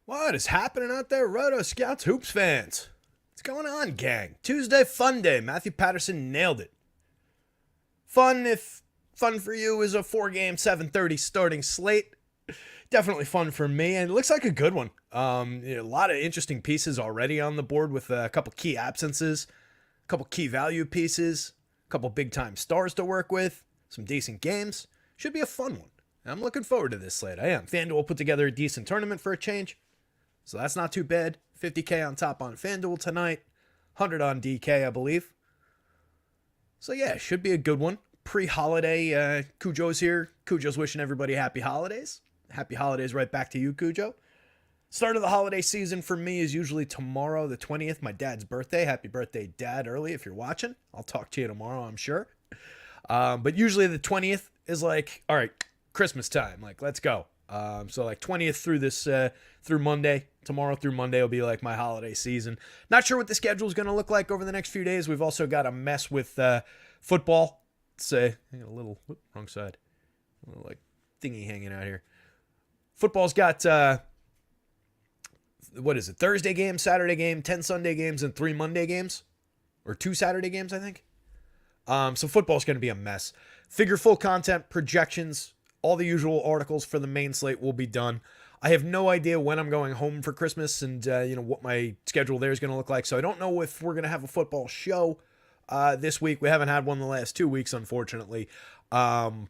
What is happening out there, rotoscouts, hoops fans? What's going on, gang? Tuesday fun day. Matthew Patterson nailed it. Fun if fun for you is a 4-game 7:30 starting slate. Definitely fun for me, and it looks like a good one. A lot of interesting pieces already on the board with a couple key absences, a couple key value pieces, a couple big time stars to work with, some decent games. Should be a fun one. I'm looking forward to this slate. I am. FanDuel put together a decent tournament for a change, so that's not too bad. 50K on top on FanDuel tonight, 100 on DK, I believe. So yeah, should be a good one. Pre-holiday, Cujo's here. Cujo's wishing everybody happy holidays. Happy holidays right back to you, Cujo. Start of the holiday season for me is usually tomorrow, the 20th, my dad's birthday. Happy birthday, Dad, early if you're watching. I'll talk to you tomorrow, I'm sure. But usually the 20th is like, all right, Christmas time. Like, let's go. So like 20th through Monday. Tomorrow through Monday will be like my holiday season. Not sure what the schedule is going to look like over the next few days. We've also got a mess with football. It's a little, wrong side. A little like thingy hanging out here. Football's got, what is it? Thursday game, Saturday game, 10 Sunday games, and 3 Monday games. Or 2 Saturday games, I think. So football's going to be a mess. Figure full content, projections, all the usual articles for the main slate will be done. I have no idea when I'm going home for Christmas and, what my schedule there is going to look like. So I don't know if we're going to have a football show this week. We haven't had one the last 2 weeks, unfortunately. But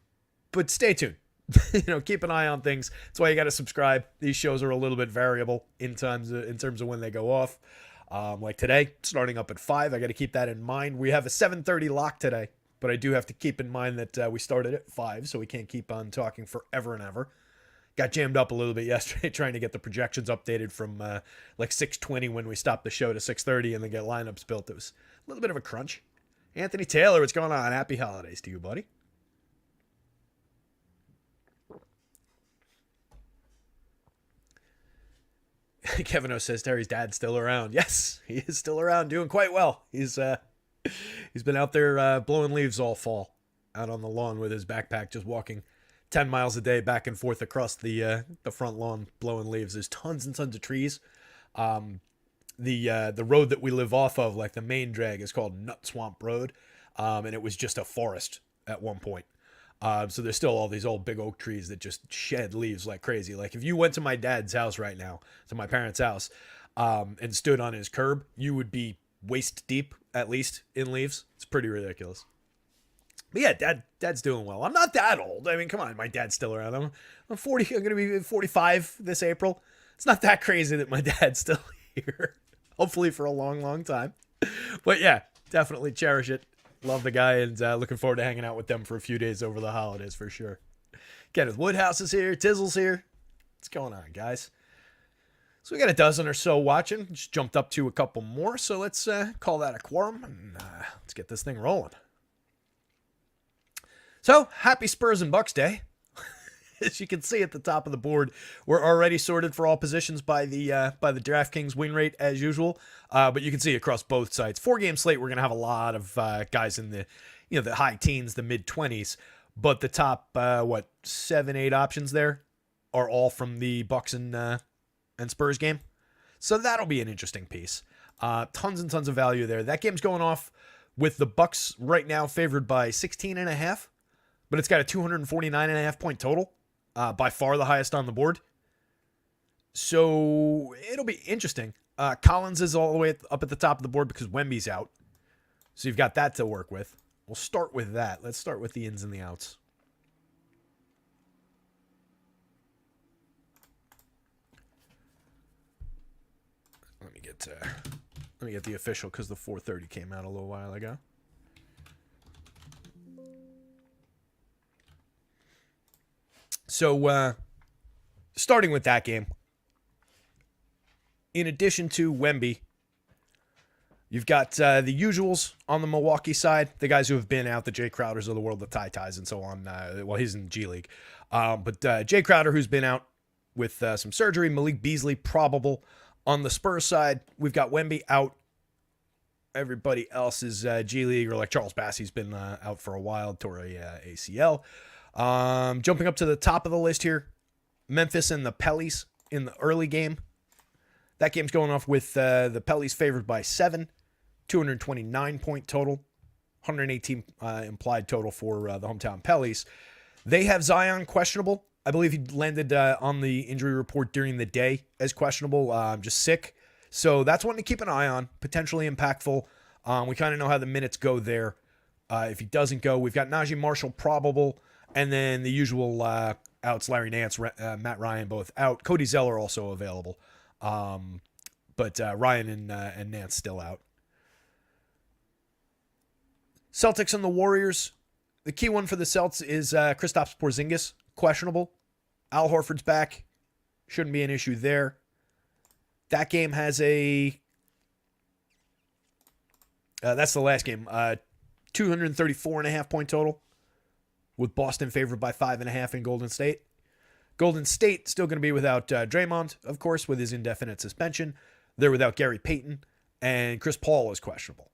stay tuned. Keep an eye on things. That's why you got to subscribe. These shows are a little bit variable in terms of when they go off. Like today, starting up at 5. I got to keep that in mind. We have a 7:30 lock today, but I do have to keep in mind that we started at 5, so we can't keep on talking forever and ever. Got jammed up a little bit yesterday trying to get the projections updated from like 6:20 when we stopped the show to 6:30 and then get lineups built. It was a little bit of a crunch. Anthony Taylor, what's going on? Happy holidays to you, buddy. Kevin O says Terry's dad's still around. Yes, he is still around, doing quite well. He's been out there blowing leaves all fall, out on the lawn with his backpack, just walking 10 miles a day back and forth across the front lawn, blowing leaves. There's tons and tons of trees. The road that we live off of, like the main drag, is called Nut Swamp Road, and it was just a forest at one point. So there's still all these old big oak trees that just shed leaves like crazy. Like if you went to my dad's house right now, to my parents' house, and stood on his curb, you would be waist deep at least in leaves. It's pretty ridiculous. But yeah, dad's doing well. I'm not that old. I mean, come on, my dad's still around. I'm 40. I'm gonna be 45 this April. It's not that crazy that my dad's still here. Hopefully for a long, long time. But yeah, definitely cherish it. Love the guy, and looking forward to hanging out with them for a few days over the holidays for sure. Kenneth Woodhouse is here. Tizzle's here. What's going on, guys? So we got a dozen or so watching. Just jumped up to a couple more, so let's call that a quorum, and let's get this thing rolling. So, happy Spurs and Bucks Day. As you can see at the top of the board, we're already sorted for all positions by the DraftKings win rate as usual. But you can see across both sites, 4-game slate, we're gonna have a lot of guys in the high teens, the mid 20s. But the top 7-8 options there are all from the Bucks and Spurs game. So that'll be an interesting piece. Tons and tons of value there. That game's going off with the Bucks right now favored by 16.5, but it's got a 249.5 point total. By far the highest on the board. So it'll be interesting. Collins is all the way up at the top of the board because Wemby's out. So you've got that to work with. We'll start with that. Let's start with the ins and the outs. Let me get the official because the 4:30 came out a little while ago. So, starting with that game, in addition to Wemby, you've got the usuals on the Milwaukee side, the guys who have been out, the Jay Crowders of the world, the Ties and so on. Well, he's in G League. But Jay Crowder, who's been out with some surgery, Malik Beasley, probable. On the Spurs side, we've got Wemby out. Everybody else is G League, or like Charles Bassey's been out for a while, tore a ACL. Jumping up to the top of the list here, Memphis and the Pellies in the early game. That game's going off with the Pellies favored by 7, 229-point total, 118 implied total for the hometown Pellies. They have Zion questionable. I believe he landed on the injury report during the day as questionable, just sick. So that's one to keep an eye on, potentially impactful. We kind of know how the minutes go there. If he doesn't go, we've got Najee Marshall probable, and then the usual outs, Larry Nance, Matt Ryan both out. Cody Zeller also available. But Ryan and Nance still out. Celtics and the Warriors. The key one for the Celts is Kristaps Porzingis, questionable. Al Horford's back. Shouldn't be an issue there. That game has a... that's the last game. 234.5 point total, with Boston favored by 5.5 in Golden State. Golden State still going to be without Draymond, of course, with his indefinite suspension. They're without Gary Payton, and Chris Paul is questionable.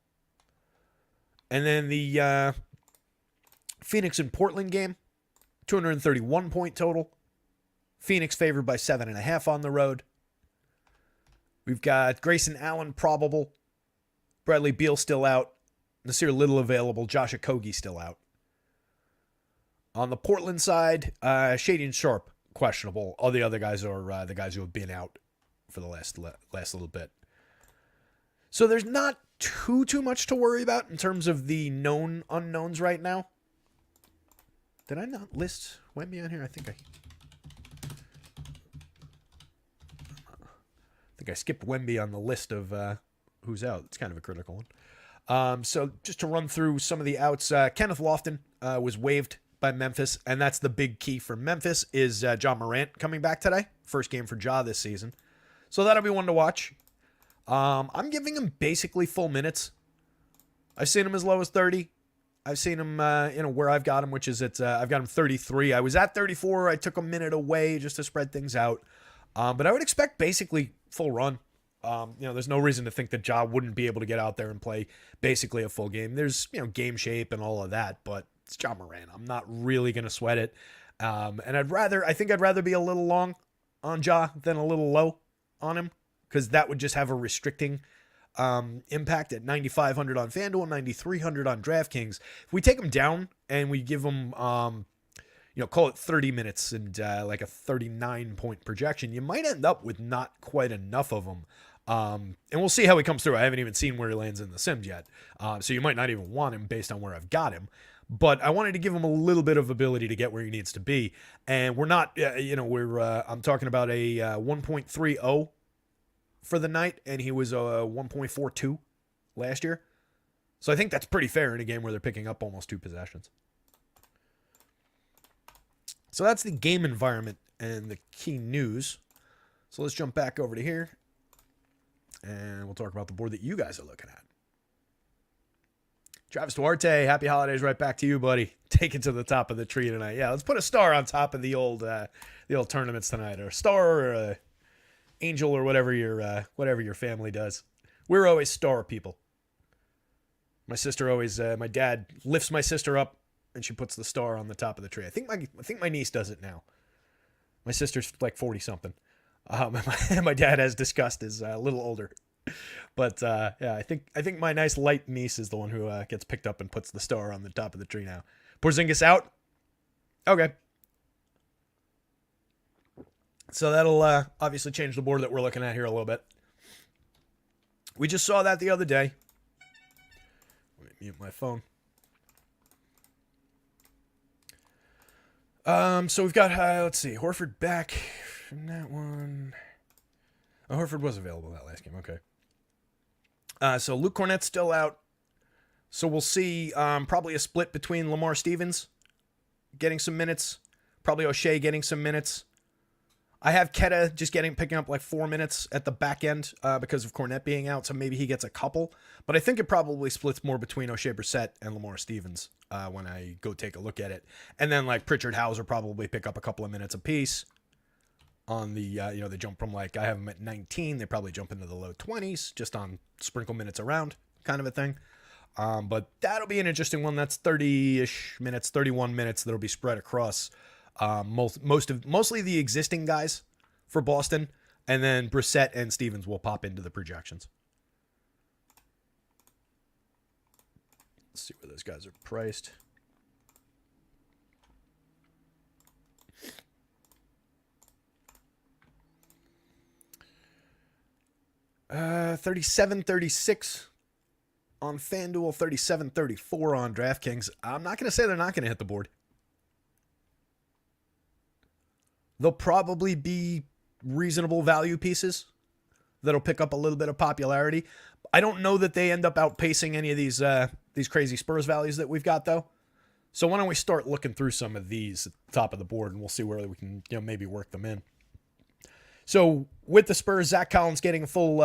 And then the Phoenix and Portland game, 231 point total. Phoenix favored by 7.5 on the road. We've got Grayson Allen probable. Bradley Beal still out. Nasir Little available. Josh Okogie still out. On the Portland side, Shaedon Sharpe questionable. All the other guys are the guys who have been out for the last little bit. So there's not too much to worry about in terms of the known unknowns right now. Did I not list Wemby on here? I think I skipped Wemby on the list of who's out. It's kind of a critical one. So just to run through some of the outs, Kenneth Lofton was waived by Memphis, and that's the big key for Memphis is Ja Morant coming back today. First game for Ja this season. So that'll be one to watch. I'm giving him basically full minutes. I've seen him as low as 30. I've seen him where I've got him, which is I've got him 33. I was at 34. I took a minute away just to spread things out. But I would expect basically full run. There's no reason to think that Ja wouldn't be able to get out there and play basically a full game. There's, game shape and all of that, but it's Ja Morant. I'm not really going to sweat it. And I think I'd rather be a little long on Ja than a little low on him, because that would just have a restricting impact at 9,500 on FanDuel, 9,300 on DraftKings. If we take him down and we give him, call it 30 minutes and like a 39-point projection, you might end up with not quite enough of them. And we'll see how he comes through. I haven't even seen where he lands in the Sims yet. So you might not even want him based on where I've got him. But I wanted to give him a little bit of ability to get where he needs to be. And we're not, I'm talking about a 1.30 for the night, and he was a 1.42 last year. So I think that's pretty fair in a game where they're picking up almost 2 possessions. So that's the game environment and the key news. So let's jump back over to here, and we'll talk about the board that you guys are looking at. Travis Duarte, happy holidays right back to you, buddy. Take it to the top of the tree tonight. Yeah, let's put a star on top of the old tournaments tonight, or a star or a angel or whatever your family does. We're always star people. My sister always, my dad lifts my sister up and she puts the star on the top of the tree. I think my niece does it now. My sister's like 40 something. My dad, as discussed, is a little older. But yeah, I think my nice light niece is the one who gets picked up and puts the star on the top of the tree now. Porzingis out. Okay. So that'll obviously change the board that we're looking at here a little bit. We just saw that the other day. Let me mute my phone. So we've got, let's see, Horford back from that one. Oh, Horford was available that last game. Okay. So Luke Cornett's still out. So we'll see probably a split between Lamar Stevens getting some minutes, probably O'Shea getting some minutes. I have Keta just picking up like 4 minutes at the back end because of Cornette being out, so maybe he gets a couple. But I think it probably splits more between O'Shea Brissett and Lamar Stevens when I go take a look at it. And then like Pritchard Hauser probably pick up a couple of minutes apiece on the, they jump from like, I have them at 19. They probably jump into the low 20s just on sprinkle minutes around kind of a thing. But that'll be an interesting one. That's 30-ish minutes, 31 minutes that'll be spread across mostly the existing guys for Boston, And then Brissett and Stevens will pop into the projections. Let's see where those guys are priced. $37.36 on FanDuel, $37.34 on DraftKings. I'm not going to say they're not going to hit the board. They'll probably be reasonable value pieces that'll pick up a little bit of popularity. I don't know that they end up outpacing any of these crazy Spurs values that we've got, though. So why don't we start looking through some of these at the top of the board, and we'll see where we can maybe work them in. So with the Spurs, Zach Collins getting a full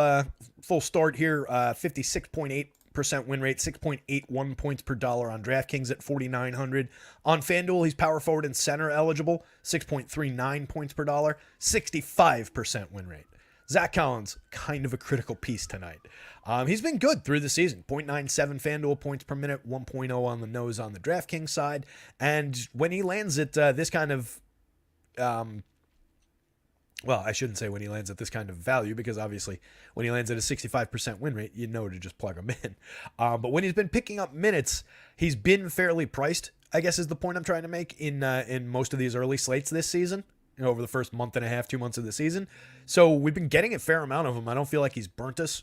start here, 56.8% win rate, 6.81 points per dollar on DraftKings at 4,900. On FanDuel, he's power forward and center eligible, 6.39 points per dollar, 65% win rate. Zach Collins, kind of a critical piece tonight. He's been good through the season. 0.97 FanDuel points per minute, 1.0 on the nose on the DraftKings side. And when he lands at this kind of... well, I shouldn't say when he lands at this kind of value, because obviously when he lands at a 65% win rate, you know to just plug him in. But when he's been picking up minutes, he's been fairly priced, I guess is the point I'm trying to make, in most of these early slates this season, over the first month and a half, 2 months of the season. So we've been getting a fair amount of him. I don't feel like he's burnt us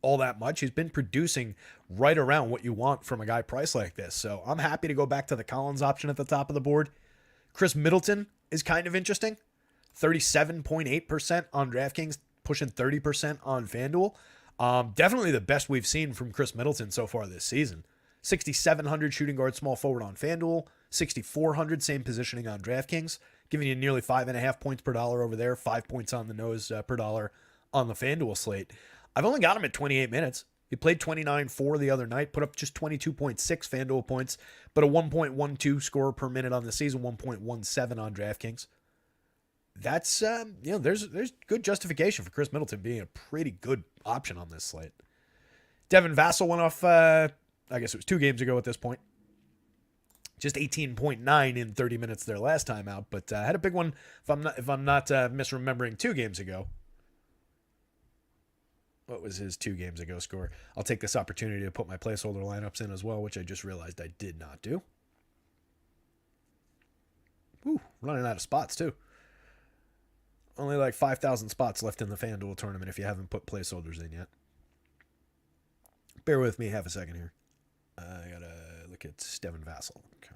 all that much. He's been producing right around what you want from a guy priced like this. So I'm happy to go back to the Collins option at the top of the board. Chris Middleton is kind of interesting. 37.8% on DraftKings, pushing 30% on FanDuel. Definitely the best we've seen from Chris Middleton so far this season. 6,700 shooting guard small forward on FanDuel, 6,400 same positioning on DraftKings, giving you nearly 5.5 points per dollar over there, 5 points on the nose per dollar on the FanDuel slate. I've only got him at 28 minutes. He played 29-4 the other night, put up just 22.6 FanDuel points, but a 1.12 score per minute on the season, 1.17 on DraftKings. That's, there's good justification for Chris Middleton being a pretty good option on this slate. Devin Vassell went off, I guess it was 2 games ago at this point. Just 18.9 in 30 minutes their last time out, but had a big one, if I'm not misremembering, 2 games ago. What was his 2 games ago score? I'll take this opportunity to put my placeholder lineups in as well, which I just realized I did not do. Ooh, running out of spots too. Only like 5,000 spots left in the FanDuel tournament if you haven't put placeholders in yet. Bear with me half a second here. I gotta look at Devin Vassell. Okay.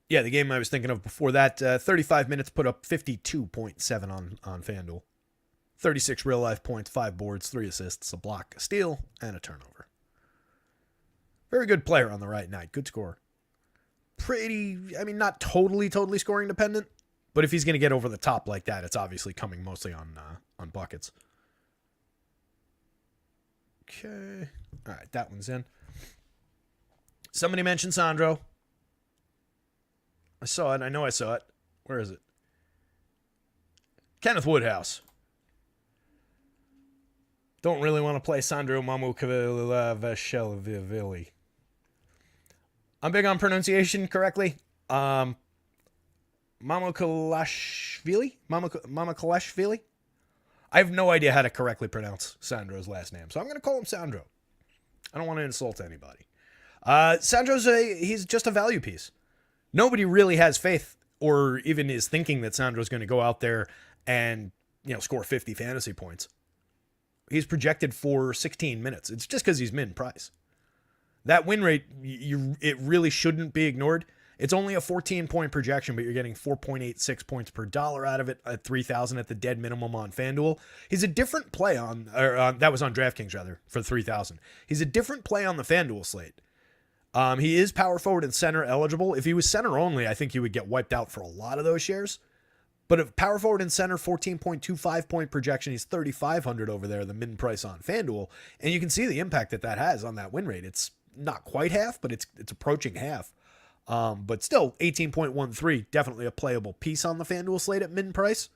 Yeah, the game I was thinking of before that, 35 minutes, put up 52.7 on FanDuel. 36 real-life points, 5 boards, 3 assists, a block, a steal, and a turnover. Very good player on the right night. Good score. Not totally scoring dependent, but if he's going to get over the top like that, it's obviously coming mostly on buckets. Okay. All right, that one's in. Somebody mentioned Sandro. I saw it. I know I saw it. Where is it? Kenneth Woodhouse. Don't really want to play Sandro Mamukelashvili. I'm big on pronunciation correctly. Mamukelashvili? I have no idea how to correctly pronounce Sandro's last name, so I'm going to call him Sandro. I don't want to insult anybody. He's just a value piece. Nobody really has faith or even is thinking that Sandro's going to go out there and, score 50 fantasy points. He's projected for 16 minutes. It's just because he's mid-price. That win rate, it really shouldn't be ignored. It's only a 14-point projection, but you're getting 4.86 points per dollar out of it at 3,000 at the dead minimum on FanDuel. He's a different play that was on DraftKings rather, for 3,000. He's a different play on the FanDuel slate. He is power forward and center eligible. If he was center only, I think he would get wiped out for a lot of those shares. But if power forward and center, 14.25 point projection, he's 3,500 over there, the min price on FanDuel. And you can see the impact that has on that win rate. It's not quite half, but it's approaching half. But still, 18.13, definitely a playable piece on the FanDuel slate at min price.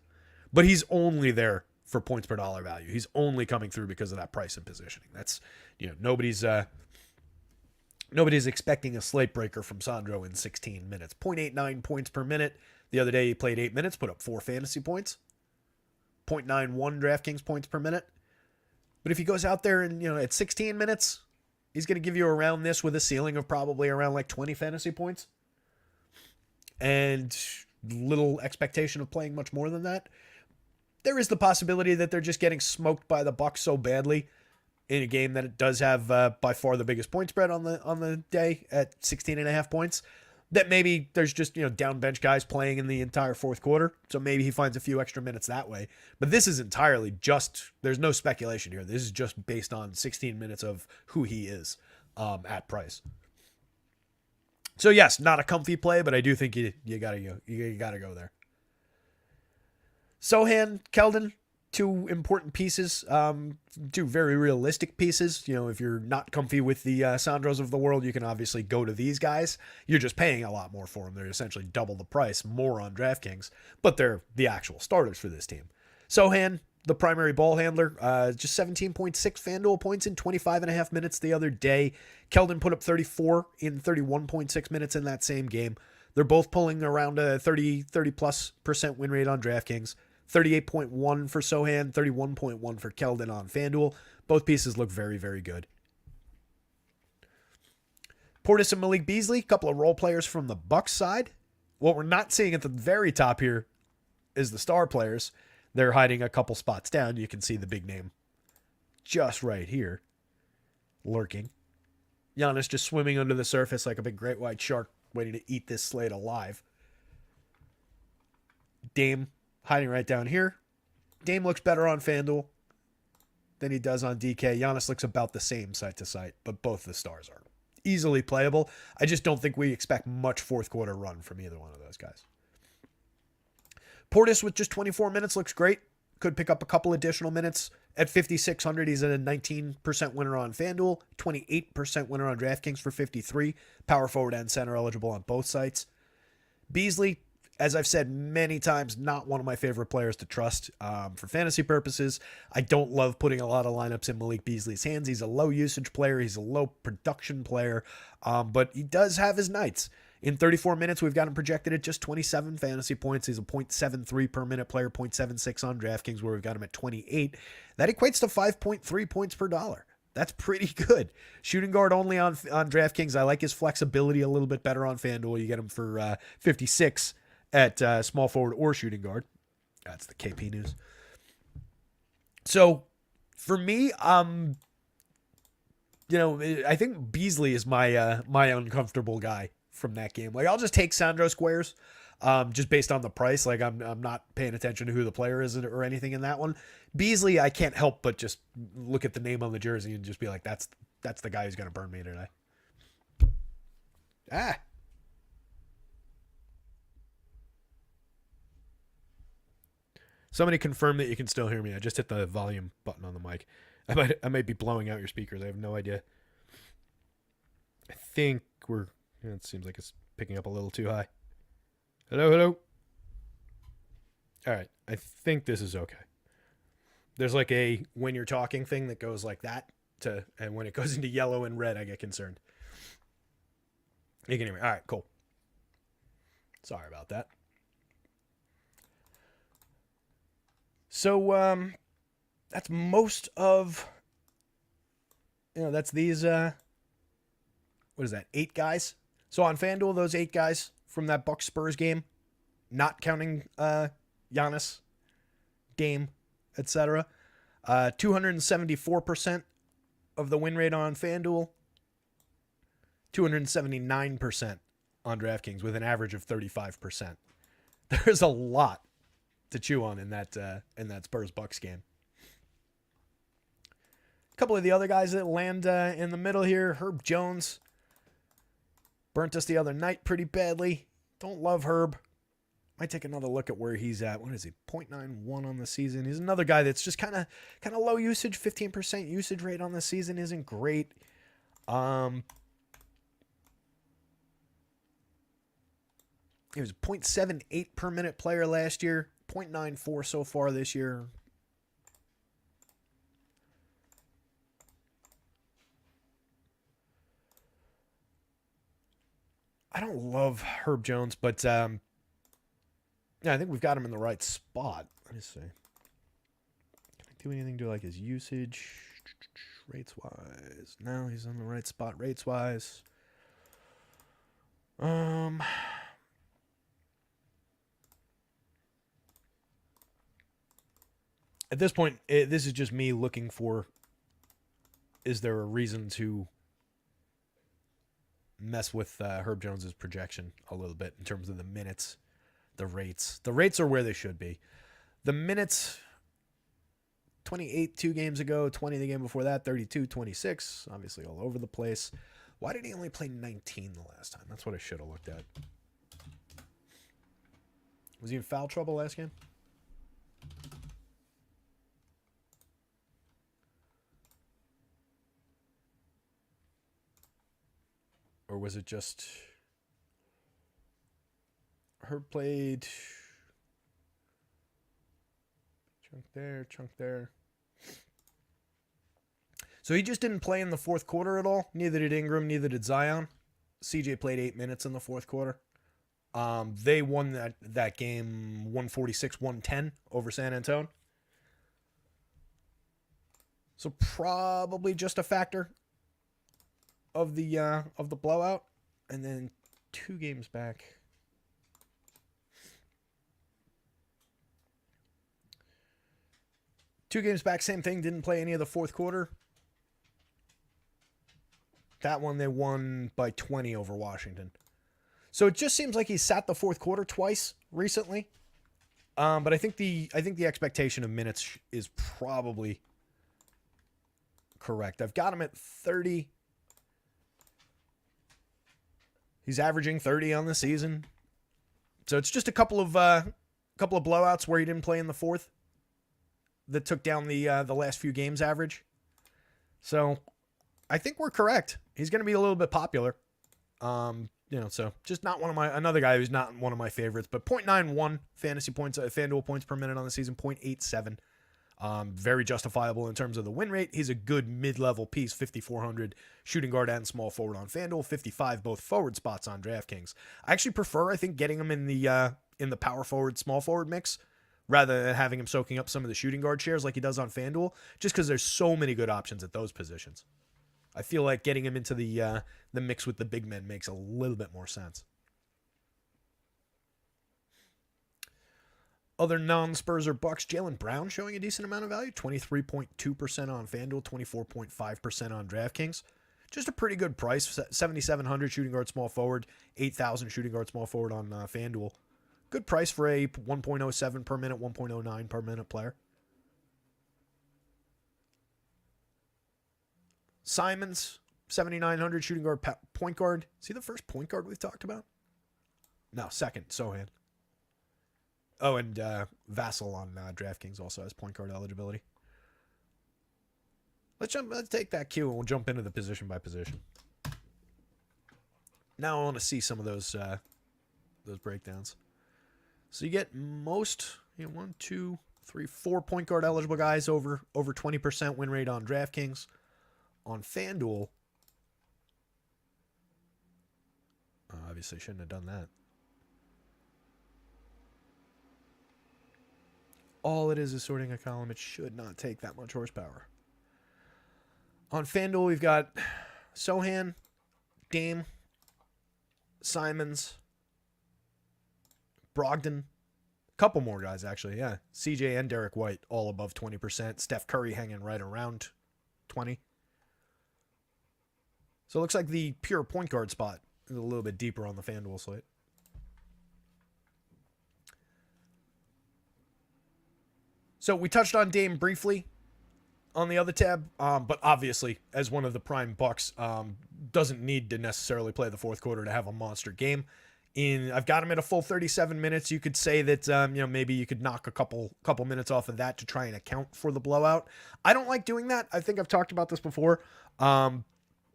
But he's only there for points per dollar value. He's only coming through because of that price and positioning. That's, nobody's Nobody's expecting a slate breaker from Sandro in 16 minutes. 0.89 points per minute. The other day he played 8 minutes, put up 4 fantasy points. 0.91 DraftKings points per minute. But if he goes out there and, at 16 minutes, he's going to give you around this with a ceiling of probably around like 20 fantasy points. And little expectation of playing much more than that. There is the possibility that they're just getting smoked by the Bucks so badly in a game that it does have by far the biggest point spread on the day at 16.5 points, that maybe there's just, down bench guys playing in the entire fourth quarter. So maybe he finds a few extra minutes that way. But this is entirely just, there's no speculation here. This is just based on 16 minutes of who he is at price. So yes, not a comfy play, but I do think you gotta go there. Sohan, Keldon, two important pieces, two very realistic pieces. If you're not comfy with the Sandros of the world, you can obviously go to these guys. You're just paying a lot more for them. They're essentially double the price, more on DraftKings, but they're the actual starters for this team. Sohan, the primary ball handler, just 17.6 FanDuel points in 25.5 minutes the other day. Keldon put up 34 in 31.6 minutes in that same game. They're both pulling around a 30+% win rate on DraftKings. 38.1 for Sohan, 31.1 for Keldon on FanDuel. Both pieces look very, very good. Portis and Malik Beasley, a couple of role players from the Bucks side. What we're not seeing at the very top here is the star players. They're hiding a couple spots down. You can see the big name just right here, lurking. Giannis just swimming under the surface like a big great white shark waiting to eat this slate alive. Dame hiding right down here. Dame looks better on FanDuel than he does on DK. Giannis looks about the same site to site, but both the stars are easily playable. I just don't think we expect much fourth quarter run from either one of those guys. Portis with just 24 minutes looks great. Could pick up a couple additional minutes. At 5,600, he's at a 19% winner on FanDuel, 28% winner on DraftKings for 53. Power forward and center eligible on both sites. Beasley, as I've said many times, not one of my favorite players to trust for fantasy purposes. I don't love putting a lot of lineups in Malik Beasley's hands. He's a low usage player. He's a low production player, but he does have his nights. In 34 minutes, we've got him projected at just 27 fantasy points. He's a 0.73 per minute player, 0.76 on DraftKings, where we've got him at 28. That equates to 5.3 points per dollar. That's pretty good. Shooting guard only on DraftKings. I like his flexibility a little bit better on FanDuel. You get him for 56 at small forward or shooting guard. That's the KP news. So for me, I think Beasley is my uncomfortable guy from that game. Like, I'll just take Sandro squares just based on the price. Like, I'm not paying attention to who the player is or anything in that one. Beasley, I can't help but just look at the name on the jersey and just be like, that's the guy who's going to burn me today. Somebody confirmed that you can still hear me. I just hit the volume button on the mic. I might be blowing out your speakers. I have no idea. I think it seems like it's picking up a little too high. Hello. All right. I think this is okay. There's like a when you're talking thing that goes like that and when it goes into yellow and red, I get concerned. You can hear me. All right, cool. Sorry about that. So, that's most of, that's these, what is that? 8 guys. So on FanDuel, those 8 guys from that Bucks Spurs game, not counting Giannis, Dame, etc. 274% of the win rate on FanDuel, 279% on DraftKings with an average of 35%. There's a lot to chew on in that Spurs Bucks game. A couple of the other guys that land in the middle here, Herb Jones burnt us the other night pretty badly. Don't love Herb. Might take another look at where he's at. What is he? 0.91 on the season. He's another guy that's just kind of low usage. 15% usage rate on the season isn't great. He was a 0.78 per minute player last year. 0.94 so far this year. I don't love Herb Jones, but yeah, I think we've got him in the right spot. Let me see. Can I do anything to like his usage rates wise? No, he's on the right spot rates wise. At this point, this is just me looking for, is there a reason to mess with Herb Jones's projection a little bit in terms of the minutes, the rates. The rates are where they should be. The minutes, 28 2 games ago, 20 the game before that, 32, 26, obviously all over the place. Why did he only play 19 the last time? That's what I should have looked at. Was he in foul trouble last game? Or was it just Herb played chunk there. So he just didn't play in the fourth quarter at all. Neither did Ingram, neither did Zion. CJ played 8 minutes in the fourth quarter. They won that game 146-110 over San Antonio. So probably just a factor of the blowout. And then 2 games back. Same thing. Didn't play any of the fourth quarter. That one they won by 20 over Washington. So it just seems like he sat the fourth quarter twice recently. But I think the expectation of minutes is probably correct. I've got him at 30. He's averaging 30 on the season. So it's just a couple of blowouts where he didn't play in the fourth that took down the last few games average. So I think we're correct. He's going to be a little bit popular. So just not another guy who's not one of my favorites, but 0.91 fantasy points, FanDuel points per minute on the season, 0.87. Very justifiable in terms of the win rate. He's a good mid-level piece, 5,400 shooting guard and small forward on FanDuel, 55 both forward spots on DraftKings. I actually prefer, getting him in the power forward, small forward mix rather than having him soaking up some of the shooting guard shares like he does on FanDuel, just because there's so many good options at those positions. I feel like getting him into the mix with the big men makes a little bit more sense. Other non-Spurs or Bucks, Jaylen Brown showing a decent amount of value, 23.2% on FanDuel, 24.5% on DraftKings. Just a pretty good price, 7,700 shooting guard small forward, 8,000 shooting guard small forward on FanDuel. Good price for a 1.07 per minute, 1.09 per minute player. Simons, 7,900 shooting guard, point guard. Is he the first point guard we've talked about? No, second, Sohan. Oh, and Vassell on DraftKings also has point guard eligibility. Let's take that cue and we'll jump into the position by position. Now I want to see some of those breakdowns. So you get most, 1, 2, 3, 4 point guard eligible guys over 20% win rate on DraftKings. On FanDuel, obviously shouldn't have done that. All it is sorting a column. It should not take that much horsepower. On FanDuel, we've got Sohan, Dame, Simons, Brogdon, a couple more guys actually, yeah. CJ and Derek White all above 20%. Steph Curry hanging right around 20. So it looks like the pure point guard spot is a little bit deeper on the FanDuel slate. So we touched on Dame briefly on the other tab, but obviously, as one of the prime Bucks, doesn't need to necessarily play the fourth quarter to have a monster game. I've got him at a full 37 minutes. You could say that maybe you could knock a couple minutes off of that to try and account for the blowout. I don't like doing that. I think I've talked about this before. I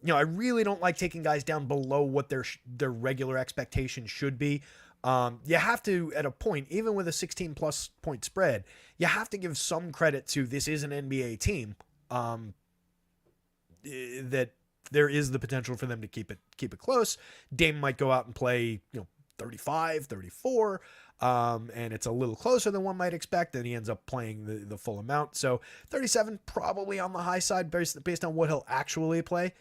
really don't like taking guys down below what their regular expectation should be. You have to, at a point, even with a 16-plus point spread, you have to give some credit to this is an NBA team that there is the potential for them to keep it close, Dame might go out and play 35, 34, and it's a little closer than one might expect, and he ends up playing the full amount. So 37 probably on the high side based on what he'll actually play.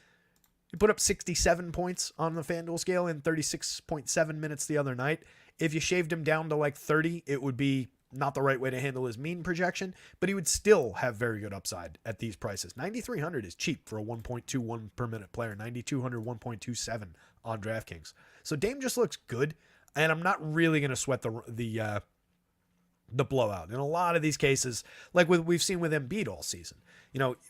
He put up 67 points on the FanDuel scale in 36.7 minutes the other night. If you shaved him down to like 30, it would be not the right way to handle his mean projection, but he would still have very good upside at these prices. 9,300 is cheap for a 1.21 per minute player. 9,200, 1.27 on DraftKings. So Dame just looks good, and I'm not really going to sweat the blowout. In a lot of these cases, like we've seen with Embiid all season,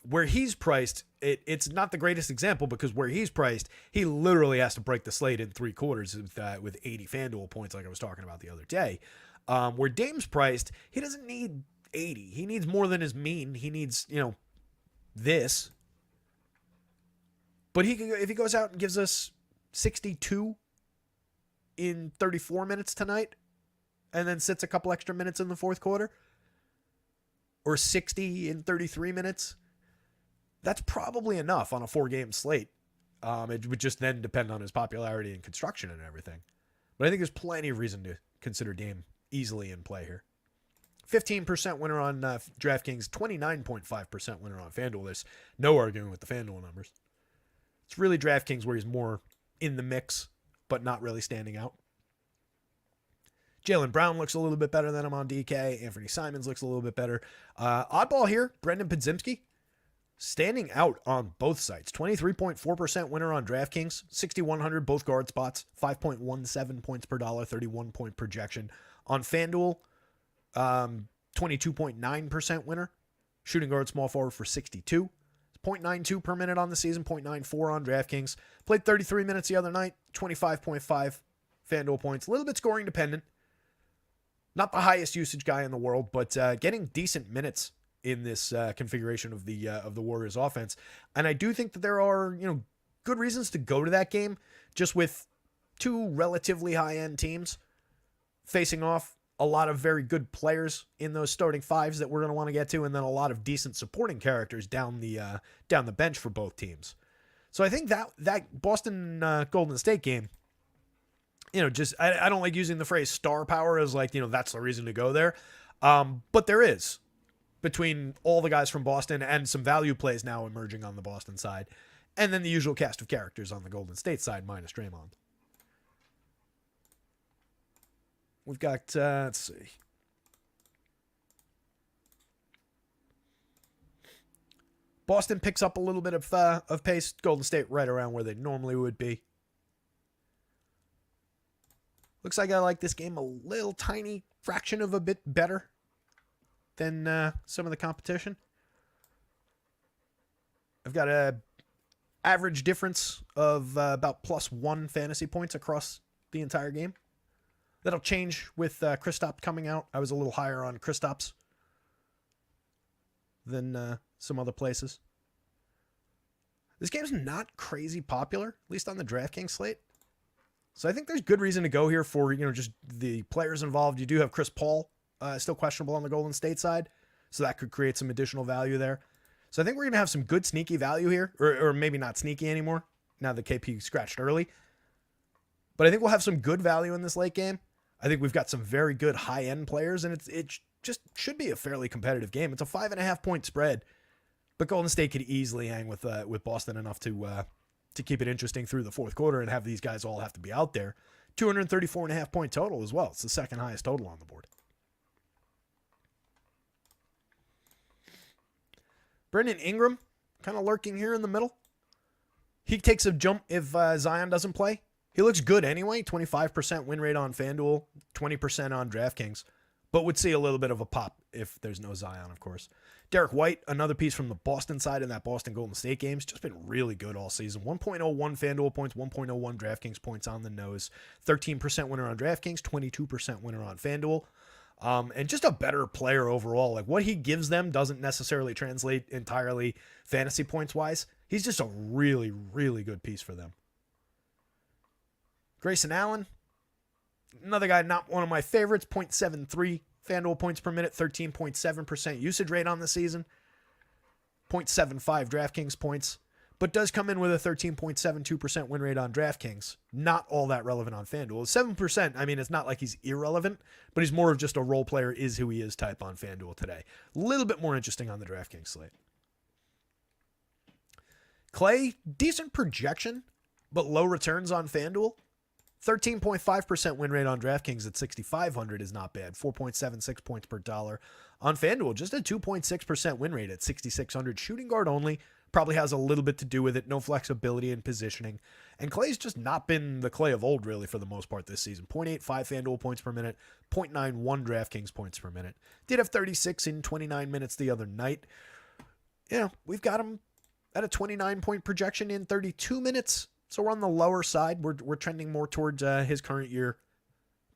where he's priced, it's not the greatest example because where he's priced, he literally has to break the slate in 3 quarters with 80 FanDuel points, like I was talking about the other day. Where Dame's priced, he doesn't need 80. He needs more than his mean. He needs, this. But if he goes out and gives us 62 in 34 minutes tonight, and then sits a couple extra minutes in the fourth quarter, or 60 in 33 minutes, that's probably enough on a 4-game slate. It would just then depend on his popularity and construction and everything. But I think there's plenty of reason to consider Dame easily in play here. 15% winner on DraftKings, 29.5% winner on FanDuel. There's no arguing with the FanDuel numbers. It's really DraftKings where he's more in the mix, but not really standing out. Jaylen Brown looks a little bit better than him on DK. Anthony Simons looks a little bit better. Oddball here, Brendan Podziemski, standing out on both sites. 23.4% winner on DraftKings, 6,100 both guard spots, 5.17 points per dollar, 31 point projection. On FanDuel, 22.9% winner, shooting guard small forward for 62. 0.92 per minute on the season, 0.94 on DraftKings. Played 33 minutes the other night, 25.5 FanDuel points. A little bit scoring dependent. Not the highest usage guy in the world, but getting decent minutes in this configuration of the Warriors offense. And I do think that there are, good reasons to go to that game, just with 2 relatively high-end teams facing off, a lot of very good players in those starting 5s that we're going to want to get to, and then a lot of decent supporting characters down the bench for both teams. So I think that Boston Golden State game, I don't like using the phrase star power as like, that's the reason to go there. But there is, between all the guys from Boston and some value plays now emerging on the Boston side, and then the usual cast of characters on the Golden State side minus Draymond. We've got, let's see. Boston picks up a little bit of pace. Golden State right around where they normally would be. Looks like I like this game a little tiny fraction of a bit better than some of the competition. I've got a average difference of about +1 fantasy points across the entire game. That'll change with Kristaps coming out. I was a little higher on Kristaps than some other places. This game's not crazy popular, at least on the DraftKings slate. So I think there's good reason to go here for, just the players involved. You do have Chris Paul still questionable on the Golden State side, so that could create some additional value there. So I think we're going to have some good sneaky value here, or maybe not sneaky anymore, now that KP scratched early. But I think we'll have some good value in this late game. I think we've got some very good high-end players, and it just should be a fairly competitive game. It's a 5.5-point spread, but Golden State could easily hang with Boston enough to keep it interesting through the fourth quarter and have these guys all have to be out there. 234.5-point total as well. It's the second highest total on the board. Brandon Ingram, kind of lurking here in the middle. He takes a jump if Zion doesn't play. He looks good anyway, 25% win rate on FanDuel, 20% on DraftKings, but would see a little bit of a pop if there's no Zion, of course. Derek White, another piece from the Boston side in that Boston Golden State game's just been really good all season. 1.01 FanDuel points, 1.01 DraftKings points on the nose, 13% winner on DraftKings, 22% winner on FanDuel. And just a better player overall. Like what he gives them doesn't necessarily translate entirely fantasy points wise. He's just a really, really good piece for them. Grayson Allen, another guy, not one of my favorites, 0.73 FanDuel points per minute, 13.7% usage rate on the season, 0.75 DraftKings points. but does come in with a 13.72% win rate on DraftKings. Not all that relevant on FanDuel. 7%, I mean, it's not like he's irrelevant, but he's more of just a role player is who he is type on FanDuel today. A little bit more interesting on the DraftKings slate. Clay, decent projection, but low returns on FanDuel. 13.5% win rate on DraftKings at 6,500 is not bad. 4.76 points per dollar on FanDuel. Just a 2.6% win rate at 6,600. Shooting guard only. Probably has a little bit to do with it. No flexibility in positioning. And Clay's just not been the Clay of old, really, for the most part this season. 0.85 FanDuel points per minute. 0.91 DraftKings points per minute. Did have 36 in 29 minutes the other night. You know, we've got him at a 29-point projection in 32 minutes. So we're on the lower side. We're trending more towards his current year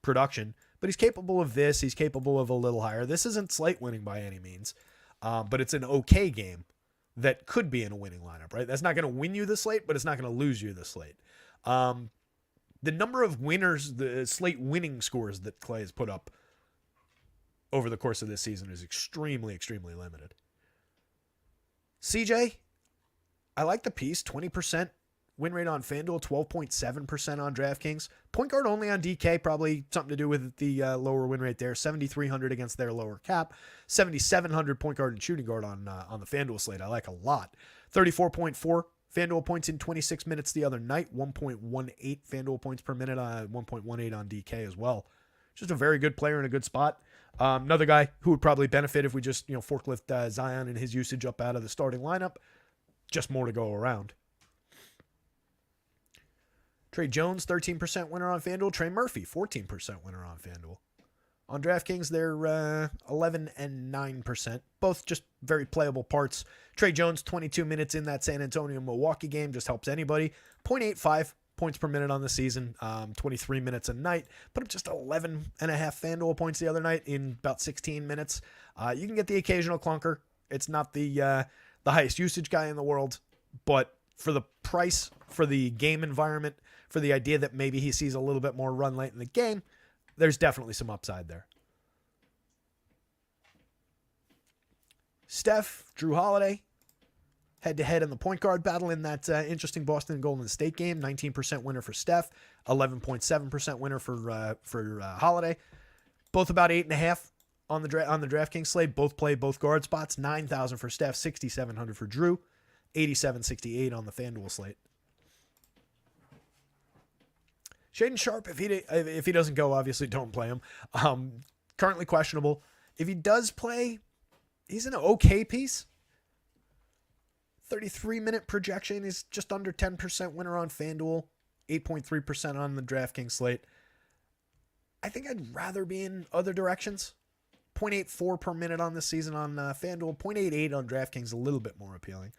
production. But he's capable of this. He's capable of a little higher. This isn't slate winning by any means. But it's an okay game that could be in a winning lineup, right? That's not going to win you the slate, but it's not going to lose you the slate. The number of winners, the slate winning scores that Clay has put up over the course of this season is extremely, extremely limited. CJ, I like the piece. 20% win rate on FanDuel, 12.7% on DraftKings. Point guard only on DK, probably something to do with the lower win rate there. 7,300 against their lower cap. 7,700 point guard and shooting guard on the FanDuel slate. I like a lot. 34.4 FanDuel points in 26 minutes the other night. 1.18 FanDuel points per minute. 1.18 on DK as well. Just a very good player in a good spot. Another guy who would probably benefit if we just forklift Zion and his usage up out of the starting lineup. Just more to go around. Trey Jones, 13% winner on FanDuel. Trey Murphy, 14% winner on FanDuel. On DraftKings, they're 11 and 9%. Both just very playable parts. Trey Jones, 22 minutes in that San Antonio-Milwaukee game. Just helps anybody. 0.85 points per minute on the season. 23 minutes a night. Put up just 11 and a half FanDuel points the other night in about 16 minutes. You can get the occasional clunker. It's not the highest usage guy in the world. But for the price, for the game environment, for the idea that maybe he sees a little bit more run late in the game, there's definitely some upside there. Steph, Drew Holiday, head-to-head in the point guard battle in that interesting Boston Golden State game. 19% winner for Steph, 11.7% winner for Holiday. Both about 8.5 on the DraftKings slate. Both play both guard spots. 9,000 for Steph, 6,700 for Drew, 87.68 on the FanDuel slate. Shaden Sharp, if he doesn't go, obviously don't play him. Currently questionable. If he does play, he's an okay piece. 33-minute projection is just under 10% winner on FanDuel, 8.3% on the DraftKings slate. I think I'd rather be in other directions. 0.84 per minute on this season on FanDuel, 0.88 on DraftKings, a little bit more appealing.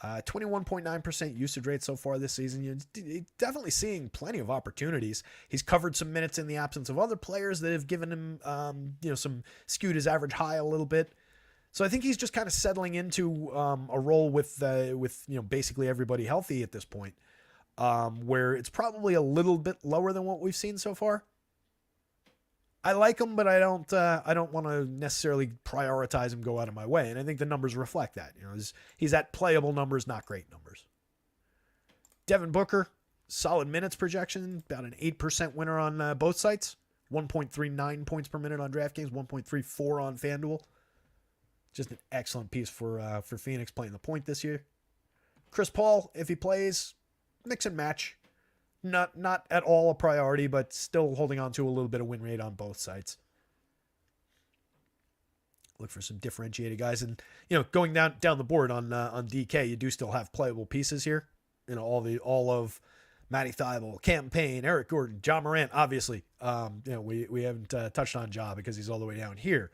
21.9% usage rate so far this season. You're definitely seeing plenty of opportunities. He's covered some minutes in the absence of other players that have given him, some skewed his average high a little bit. So I think he's just kind of settling into a role with basically everybody healthy at this point, where it's probably a little bit lower than what we've seen so far. I like him, but I don't want to necessarily prioritize him, go out of my way. And I think the numbers reflect that. He's at playable numbers, not great numbers. Devin Booker, solid minutes projection, about an 8% winner on both sites. 1.39 points per minute on DraftKings, 1.34 on FanDuel. Just an excellent piece for Phoenix playing the point this year. Chris Paul, if he plays, mix and match. Not at all a priority, but still holding on to a little bit of win rate on both sides. Look for some differentiated guys, and going down the board on DK, you do still have playable pieces here. All of Matty Thybulle, Cam Payne, Eric Gordon, John Morant. Obviously, we haven't touched on Ja because he's all the way down here.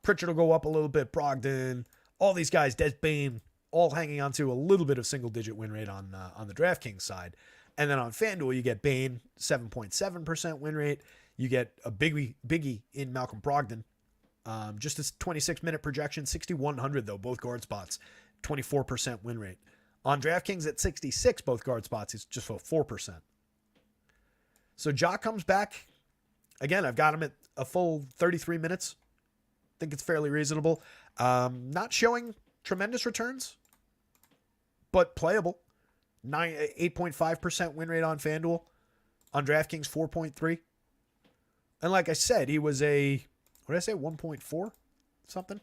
Pritchard will go up a little bit. Brogdon, all these guys, Des Bane, all hanging on to a little bit of single-digit win rate on the DraftKings side. And then on FanDuel, you get Bane, 7.7% win rate. You get a biggie in Malcolm Brogdon. Just a 26-minute projection, 6,100 though, both guard spots, 24% win rate. On DraftKings at 66, both guard spots, it's just 4%. So Ja comes back. Again, I've got him at a full 33 minutes. I think it's fairly reasonable. Not showing tremendous returns, but playable. 8.5% win rate on FanDuel. On DraftKings, 4.3. And like I said, he was what did I say, 1.4 something?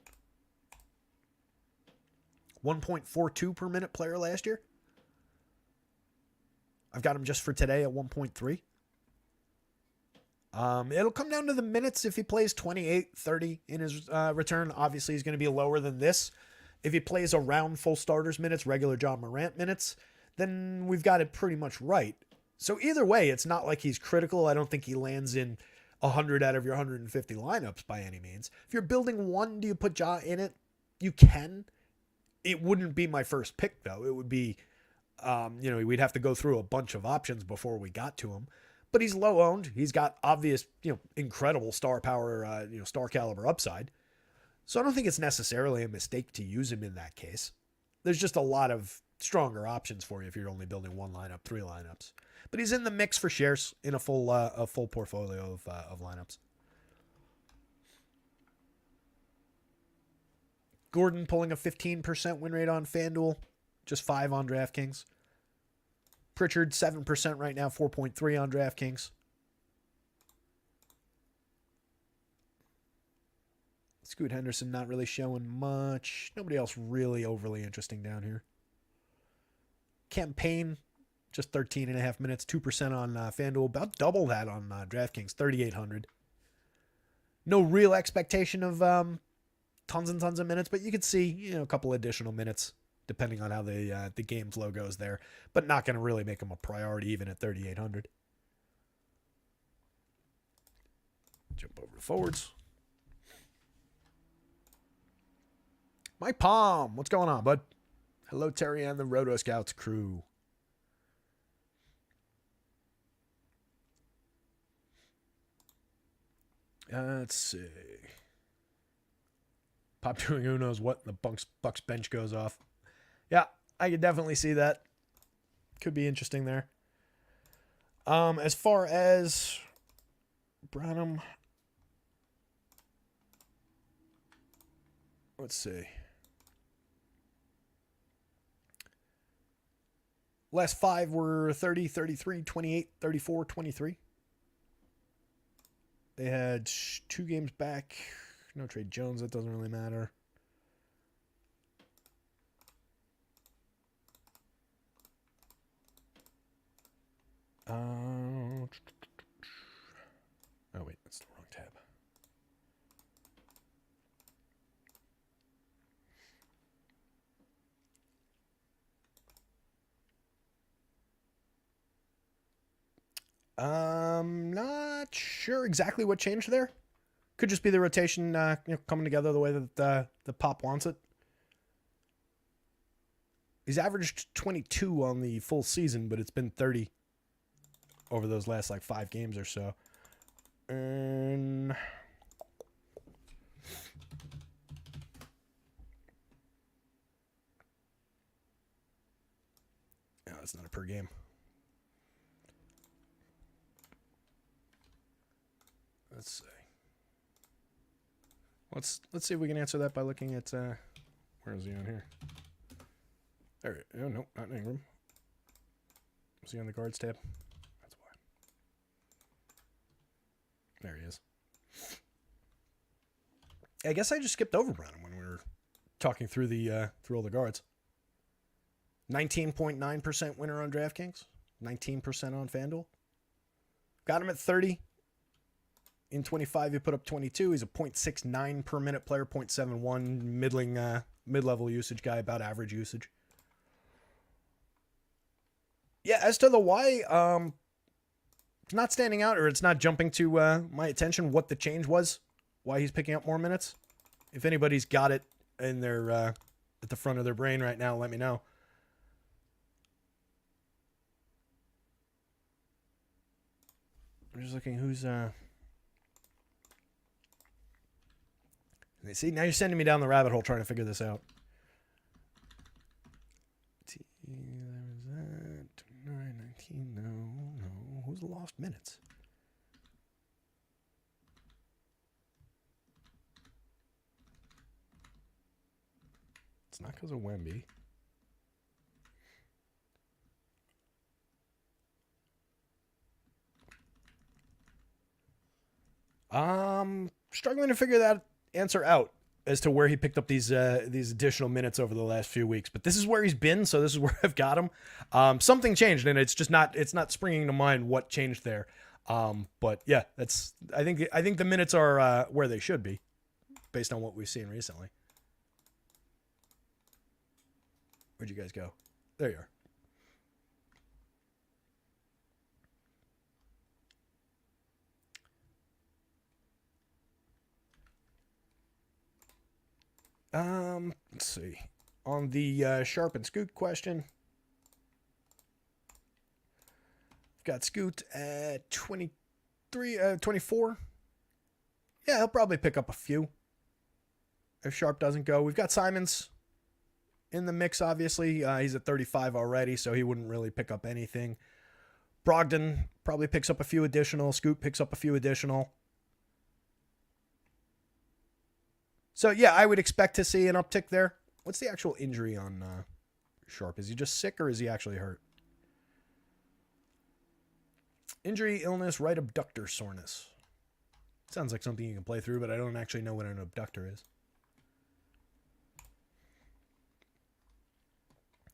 1.42 per minute player last year. I've got him just for today at 1.3. It'll come down to the minutes. If he plays 28, 30 in his return, obviously he's going to be lower than this. If he plays around full starters minutes, regular John Morant minutes, then we've got it pretty much right. So either way, it's not like he's critical. I don't think he lands in 100 out of your 150 lineups by any means. If you're building one, do you put Ja in it? You can. It wouldn't be my first pick, though. It would be, we'd have to go through a bunch of options before we got to him. But he's low owned. He's got obvious, incredible star power, star caliber upside. So I don't think it's necessarily a mistake to use him in that case. There's just a lot of stronger options for you if you're only building one lineup, 3 lineups. But he's in the mix for shares in a full portfolio of lineups. Gordon pulling a 15% win rate on FanDuel, just 5 on DraftKings. Pritchard, 7% right now, 4.3 on DraftKings. Scoot Henderson not really showing much. Nobody else really overly interesting down here. Campaign, just 13.5 minutes, 2% on FanDuel, about double that on DraftKings, 3,800. No real expectation of tons and tons of minutes, but you could see a couple additional minutes depending on how the game flow goes there, but not going to really make him a priority even at 3,800. Jump over to forwards. Mike Palm, what's going on, bud? Hello, Terry and the rotoscouts crew. Let's see. Pop doing who knows what. The Bucks bench goes off. Yeah, I could definitely see that. Could be interesting there. As far as Branham, let's see. Last 5 were 30, 33, 28, 34, 23. They had 2 games back. No trade Jones. That doesn't really matter. Oh, wait. That's the wrong tab. Not sure exactly what changed there. Could just be the rotation coming together the way that the Pop wants it. He's averaged 22 on the full season, but it's been 30 over those last 5 games or so. And no, it's not a per game. Let's see. Let's see if we can answer that by looking at where is he on here? There. Oh no, not Ingram. Is he on the guards tab? That's why. There he is. I guess I just skipped over Branham when we were talking through through all the guards. 19.9% winner on DraftKings, 19% on FanDuel. Got him at 30. In 25, he put up 22. He's a 0.69 per minute player, 0.71 mid-level usage guy, about average usage. Yeah, as to the why, it's not standing out, or it's not jumping to my attention what the change was, why he's picking up more minutes. If anybody's got it in their at the front of their brain right now, let me know. I'm just looking who's see, now you're sending me down the rabbit hole trying to figure this out. 9, 19, no. Who's lost minutes? It's not because of Wemby. Struggling to figure that answer out as to where he picked up these additional minutes over the last few weeks. But this is where he's been, so this is where I've got him. Something changed, and it's not springing to mind what changed there. But yeah, I think the minutes are where they should be, based on what we've seen recently. Where'd you guys go? There you are. Let's see. On the Sharp and Scoot question, we've got Scoot at 24. Yeah, he'll probably pick up a few if Sharp doesn't go. We've got Simons in the mix, obviously. He's at 35 already, so he wouldn't really pick up anything. Brogdon probably picks up a few additional. Scoot picks up a few additional. So, yeah, I would expect to see an uptick there. What's the actual injury on Sharp? Is he just sick or is he actually hurt? Injury, illness, right abductor soreness. Sounds like something you can play through, but I don't actually know what an abductor is.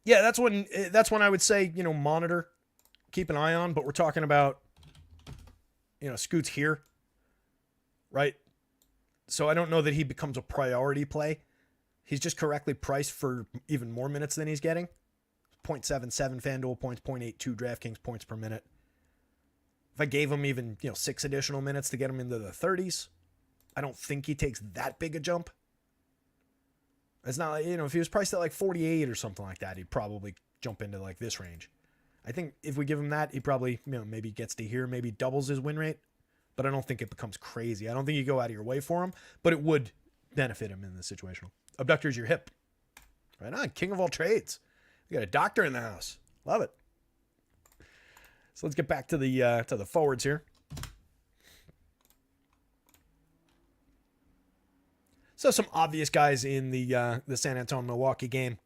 Yeah, that's when I would say, monitor, keep an eye on, but we're talking about, Scoot's here, right? So I don't know that he becomes a priority play. He's just correctly priced for even more minutes than he's getting. 0.77 FanDuel points, 0.82 DraftKings points per minute. If I gave him even, 6 additional minutes to get him into the 30s, I don't think he takes that big a jump. It's not, if he was priced at like 48 or something like that, he'd probably jump into like this range. I think if we give him that, he probably, maybe gets to here, maybe doubles his win rate. But I don't think it becomes crazy. I don't think you go out of your way for him, but it would benefit him in this situation. Abductor's your hip. Right on. King of all trades. We got a doctor in the house. Love it. So let's get back to the forwards here. So some obvious guys in the San Antonio-Milwaukee game.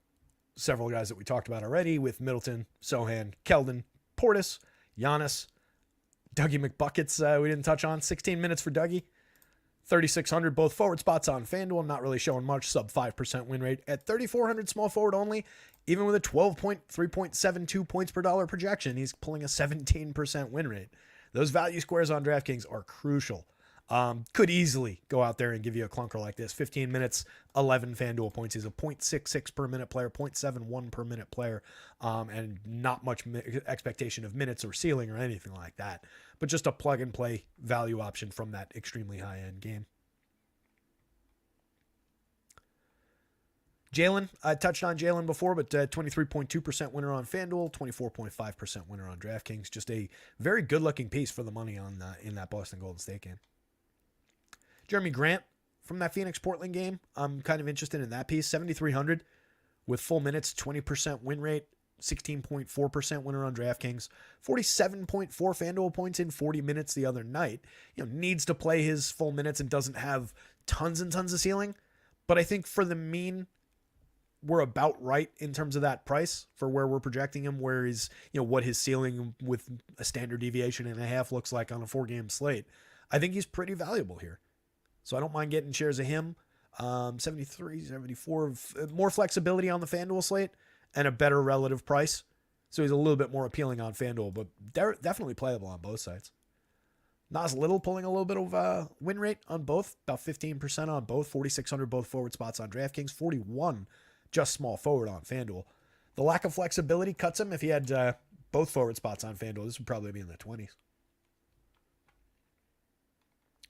Several guys that we talked about already with Middleton, Sohan, Keldon, Portis, Giannis, Dougie McBuckets, we didn't touch on. 16 minutes for Dougie. 3,600 both forward spots on FanDuel. Not really showing much. Sub 5% win rate. At 3,400 small forward only, even with a 3.72 points per dollar projection, he's pulling a 17% win rate. Those value squares on DraftKings are crucial. Could easily go out there and give you a clunker like this. 15 minutes, 11 FanDuel points. He's a 0.66 per minute player, 0.71 per minute player, and not much expectation of minutes or ceiling or anything like that. But just a plug and play value option from that extremely high end game. Jalen, I touched on Jalen before, but 23.2% winner on FanDuel, 24.5% winner on DraftKings. Just a very good looking piece for the money on in that Boston Golden State game. Jeremy Grant from that Phoenix Portland game. I'm kind of interested in that piece. 7,300 with full minutes, 20% win rate, 16.4% winner on DraftKings, 47.4 FanDuel points in 40 minutes the other night. Needs to play his full minutes and doesn't have tons and tons of ceiling. But I think for the mean, we're about right in terms of that price for where we're projecting him, where he's, what his ceiling with a standard deviation and a half looks like on a 4-game slate. I think he's pretty valuable here. So I don't mind getting shares of him. 73, 74, more flexibility on the FanDuel slate and a better relative price. So he's a little bit more appealing on FanDuel, but definitely playable on both sides. Nas Little pulling a little bit of win rate on both, about 15% on both, 4,600 both forward spots on DraftKings, 41 just small forward on FanDuel. The lack of flexibility cuts him. If he had both forward spots on FanDuel, this would probably be in the 20s.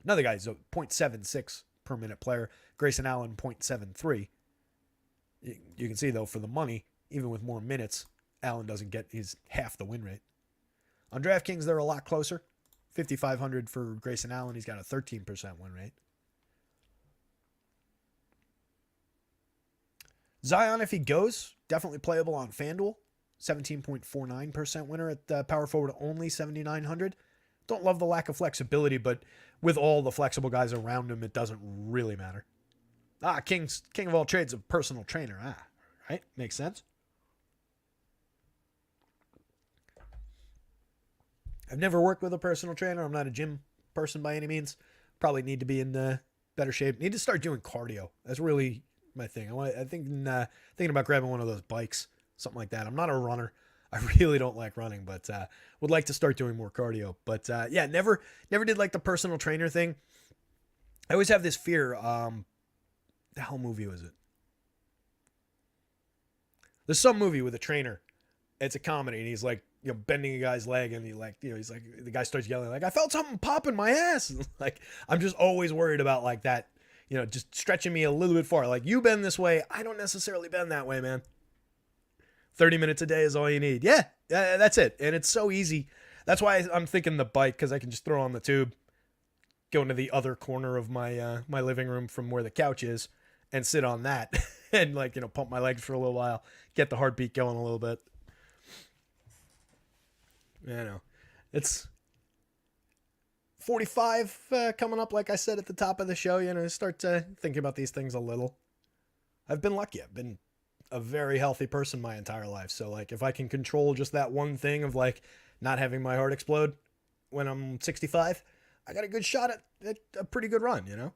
Another guy is a 0.76 per minute player. Grayson Allen, 0.73. You can see, though, for the money, even with more minutes, Allen doesn't get his half the win rate. On DraftKings, they're a lot closer. 5,500 for Grayson Allen. He's got a 13% win rate. Zion, if he goes, definitely playable on FanDuel. 17.49% winner at power forward only, 7,900. Don't love the lack of flexibility, but with all the flexible guys around him, it doesn't really matter. King of all trades, a personal trainer. Right? Makes sense. I've never worked with a personal trainer. I'm not a gym person by any means, Probably need to be in better shape. Need to start doing cardio. That's really my thing. I think thinking about grabbing one of those bikes, something like that. I'm not a runner. I really don't like running, but would like to start doing more cardio. But yeah, never did like the personal trainer thing. I always have this fear. The hell movie was it? There's some movie with a trainer. It's a comedy, and he's like, bending a guy's leg, and he's like, the guy starts yelling like, I felt something pop in my ass. Like, I'm just always worried about like that, just stretching me a little bit far. Like, you bend this way, I don't necessarily bend that way, man. 30 minutes a day is all you need. Yeah, that's it. And it's so easy. That's why I'm thinking the bike, because I can just throw on the tube, go into the other corner of my my living room from where the couch is, and sit on that and pump my legs for a little while, get the heartbeat going a little bit. It's 45 coming up, like I said at the top of the show. Start thinking about these things a little. I've been lucky. I've been a very healthy person my entire life. So like, if I can control just that one thing of like not having my heart explode when I'm 65, I got a good shot at a pretty good run,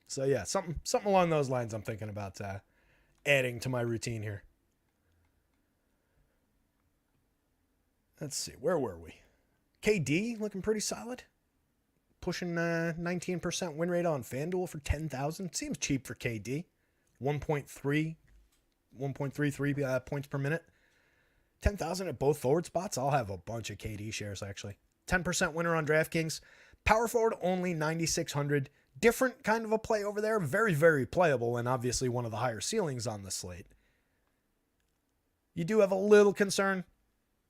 So yeah, something along those lines I'm thinking about adding to my routine here. Let's see, where were we? KD looking pretty solid. Pushing 19% win rate on FanDuel for 10,000. Seems cheap for KD. 1.33 points per minute. 10,000 at both forward spots. I'll have a bunch of KD shares, actually. 10% winner on DraftKings. Power forward only 9,600. Different kind of a play over there. Very, very playable, and obviously one of the higher ceilings on the slate. You do have a little concern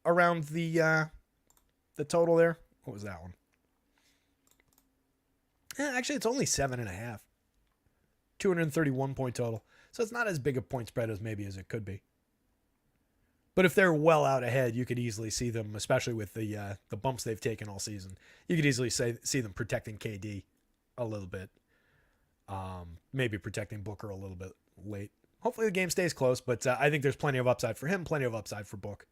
around the total there. What was that one? Actually, it's only 7.5. 231 point total. So it's not as big a point spread as maybe as it could be. But if they're well out ahead, you could easily see them, especially with the bumps they've taken all season. You could easily see them protecting KD a little bit. Maybe protecting Booker a little bit late. Hopefully the game stays close, but I think there's plenty of upside for him, plenty of upside for Book.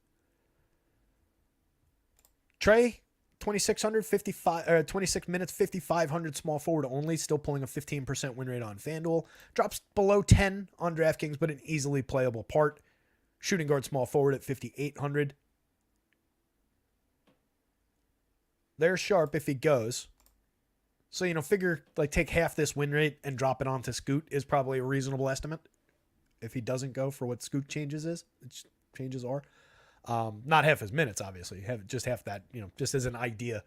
Trey, 26 minutes, 5,500 small forward only, still pulling a 15% win rate on FanDuel. Drops below 10 on DraftKings, but an easily playable part. Shooting guard small forward at 5,800. They're sharp if he goes. So, figure take half this win rate and drop it onto Scoot is probably a reasonable estimate. If he doesn't go for what Scoot changes are. Not half his minutes, obviously. Just half that, just as an idea.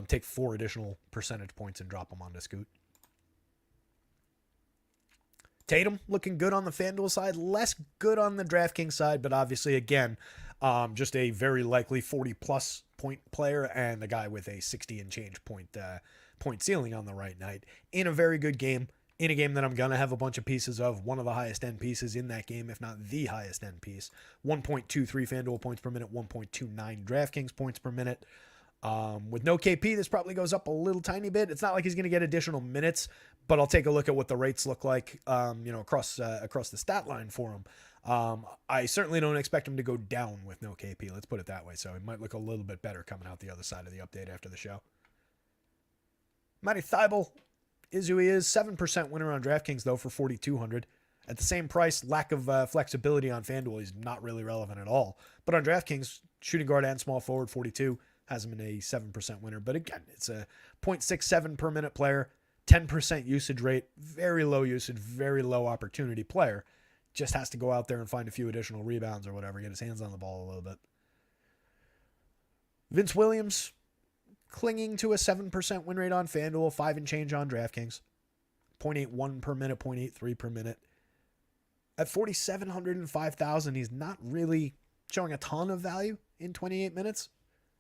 Take 4 additional percentage points and drop them onto Scoot. Tatum looking good on the FanDuel side, less good on the DraftKings side, but obviously, again, just a very likely 40-plus point player and a guy with a 60 and change point ceiling on the right night in a very good game. In a game that I'm going to have a bunch of pieces of, one of the highest end pieces in that game, if not the highest end piece. 1.23 FanDuel points per minute, 1.29 DraftKings points per minute. With no KP, this probably goes up a little tiny bit. It's not like he's going to get additional minutes, but I'll take a look at what the rates look like, across the stat line for him. I certainly don't expect him to go down with no KP. Let's put it that way. So it might look a little bit better coming out the other side of the update after the show. Matty Thybulle is who he is. 7% winner on DraftKings, though, for 4,200. At the same price, lack of flexibility on FanDuel, he's not really relevant at all. But on DraftKings, shooting guard and small forward, 42, has him in a 7% winner. But again, it's a 0.67 per minute player, 10% usage rate, very low usage, very low opportunity player. Just has to go out there and find a few additional rebounds or whatever, get his hands on the ball a little bit. Vince Williams, clinging to a 7% win rate on FanDuel, 5 and change on DraftKings. 0.81 per minute, 0.83 per minute. At 4,700 and 5,000, he's not really showing a ton of value in 28 minutes.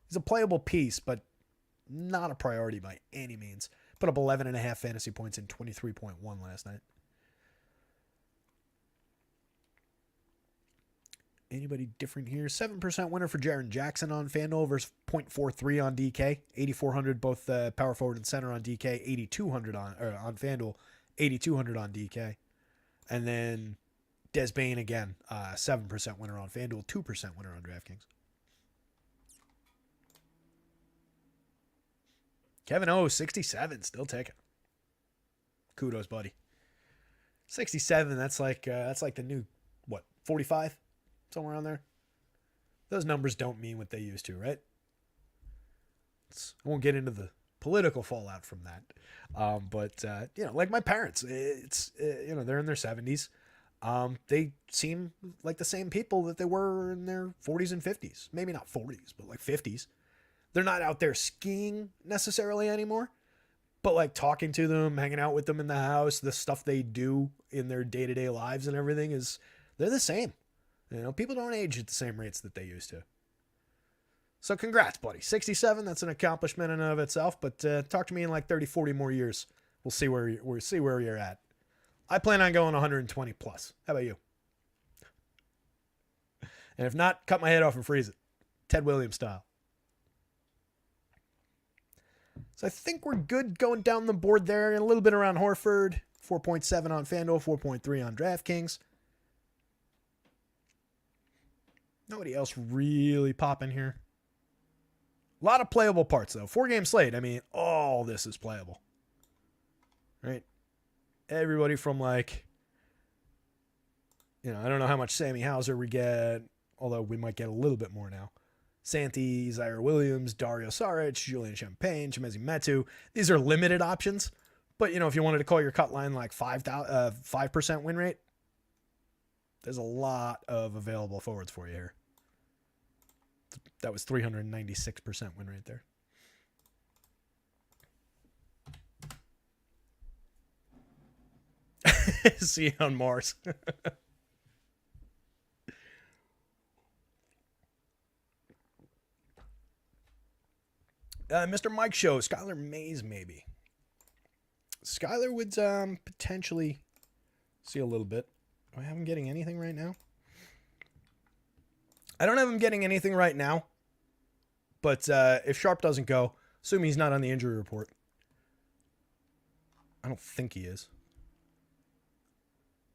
He's a playable piece, but not a priority by any means. Put up 11.5 fantasy points in 23.1 last night. Anybody different here? 7% winner for Jaren Jackson on FanDuel versus 0.43 on DK. 8,400 both power forward and center on DK. 8,200 on FanDuel. 8,200 on DK. And then Des Bane again. 7% winner on FanDuel. 2% winner on DraftKings. Kevin O, 67, still taking. Kudos, buddy. 67, that's like the new, 45? Somewhere around there. Those numbers don't mean what they used to, right? I won't get into the political fallout from that. But like my parents, it's, they're in their 70s. They seem like the same people that they were in their 40s and 50s. Maybe not 40s, but like 50s. They're not out there skiing necessarily anymore. But like talking to them, hanging out with them in the house, the stuff they do in their day-to-day lives and everything they're the same. People don't age at the same rates that they used to. So congrats, buddy. 67, that's an accomplishment in and of itself, but talk to me in like 30, 40 more years. We'll see where you're at. I plan on going 120 plus. How about you? And if not, cut my head off and freeze it. Ted Williams style. So I think we're good going down the board there. And a little bit around Horford. 4.7 on FanDuel, 4.3 on DraftKings. Nobody else really popping here. A lot of playable parts, though. 4-game slate. I mean, all this is playable. Right? Everybody from I don't know how much Sammy Hauser we get, although we might get a little bit more now. Santi, Zaire Williams, Dario Saric, Julian Champagne, Chimezie Metu. These are limited options. But, if you wanted to call your cut line like 5% win rate, there's a lot of available forwards for you here. That was 396% win rate there. See you on Mars. Mr. Mike Show, Skylar Mays, maybe. Skylar would potentially see a little bit. Do I have him getting anything right now? I don't have him getting anything right now. But if Sharp doesn't go, assume he's not on the injury report. I don't think he is.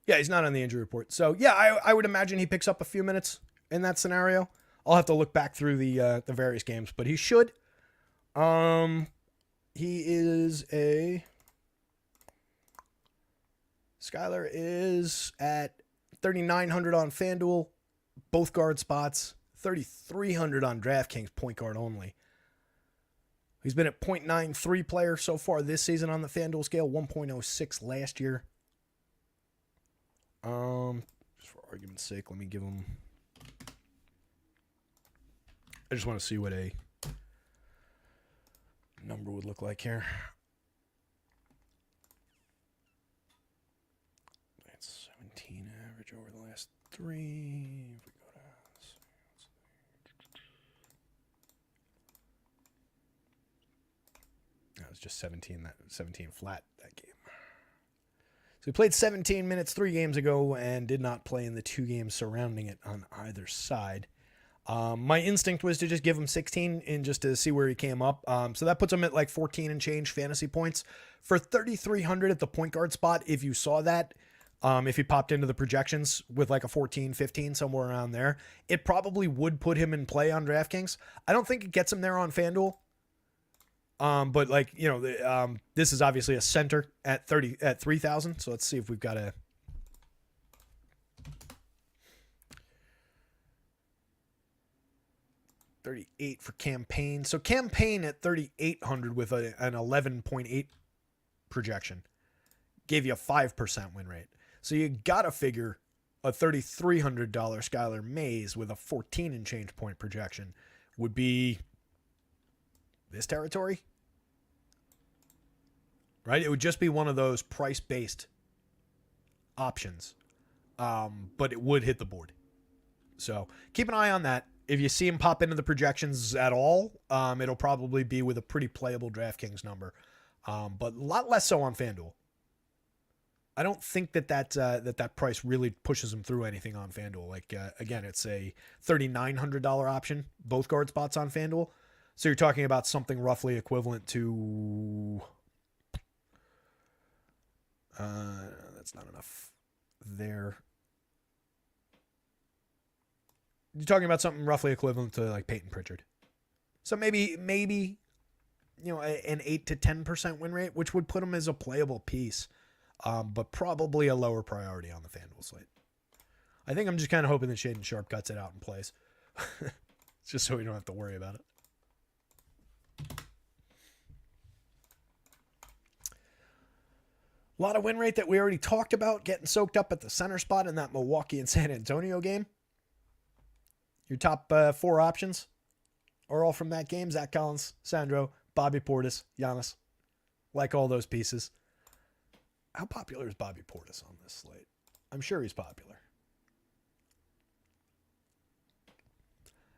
Yeah, he's not on the injury report. So, yeah, I would imagine he picks up a few minutes in that scenario. I'll have to look back through the various games, but he should. He is Skylar is at 3,900 on FanDuel, both guard spots, 3,300 on DraftKings, point guard only. He's been at 0.93 player so far this season on the FanDuel scale, 1.06 last year. Just for argument's sake, let me give him. I just want to see what a number would look like here. That's 17 average over the last 3. If we go to that was just 17 flat that game. So he played 17 minutes 3 games ago and did not play in the 2 games surrounding it on either side. My instinct was to just give him 16 and just to see where he came up. So that puts him at like 14 and change fantasy points. For 3,300 at the point guard spot, if you saw that, if he popped into the projections with like a 14, 15, somewhere around there, it probably would put him in play on DraftKings. I don't think it gets him there on FanDuel. But like, this is obviously a center at 3,000. So let's see if we've got a 38 for Campaign. So Campaign at 3,800 with an 11.8 projection gave you a 5% win rate. So you got to figure a $3,300 Skylar Mays with a 14 and change point projection would be this territory, right? It would just be one of those price-based options, but it would hit the board. So keep an eye on that. If you see him pop into the projections at all, it'll probably be with a pretty playable DraftKings number, but a lot less so on FanDuel. I don't think that price really pushes him through anything on FanDuel. Like, again, it's a $3,900 option, both guard spots on FanDuel. So you're talking about something roughly equivalent to... that's not enough there. You're talking about something roughly equivalent to like Peyton Pritchard. So maybe an 8 to 10% win rate, which would put him as a playable piece, but probably a lower priority on the FanDuel slate. I think I'm just kind of hoping that Shaden Sharp cuts it out and plays. Just so we don't have to worry about it. A lot of win rate that we already talked about, getting soaked up at the center spot in that Milwaukee and San Antonio game. Your top 4 options are all from that game. Zach Collins, Sandro, Bobby Portis, Giannis. Like all those pieces. How popular is Bobby Portis on this slate? I'm sure he's popular.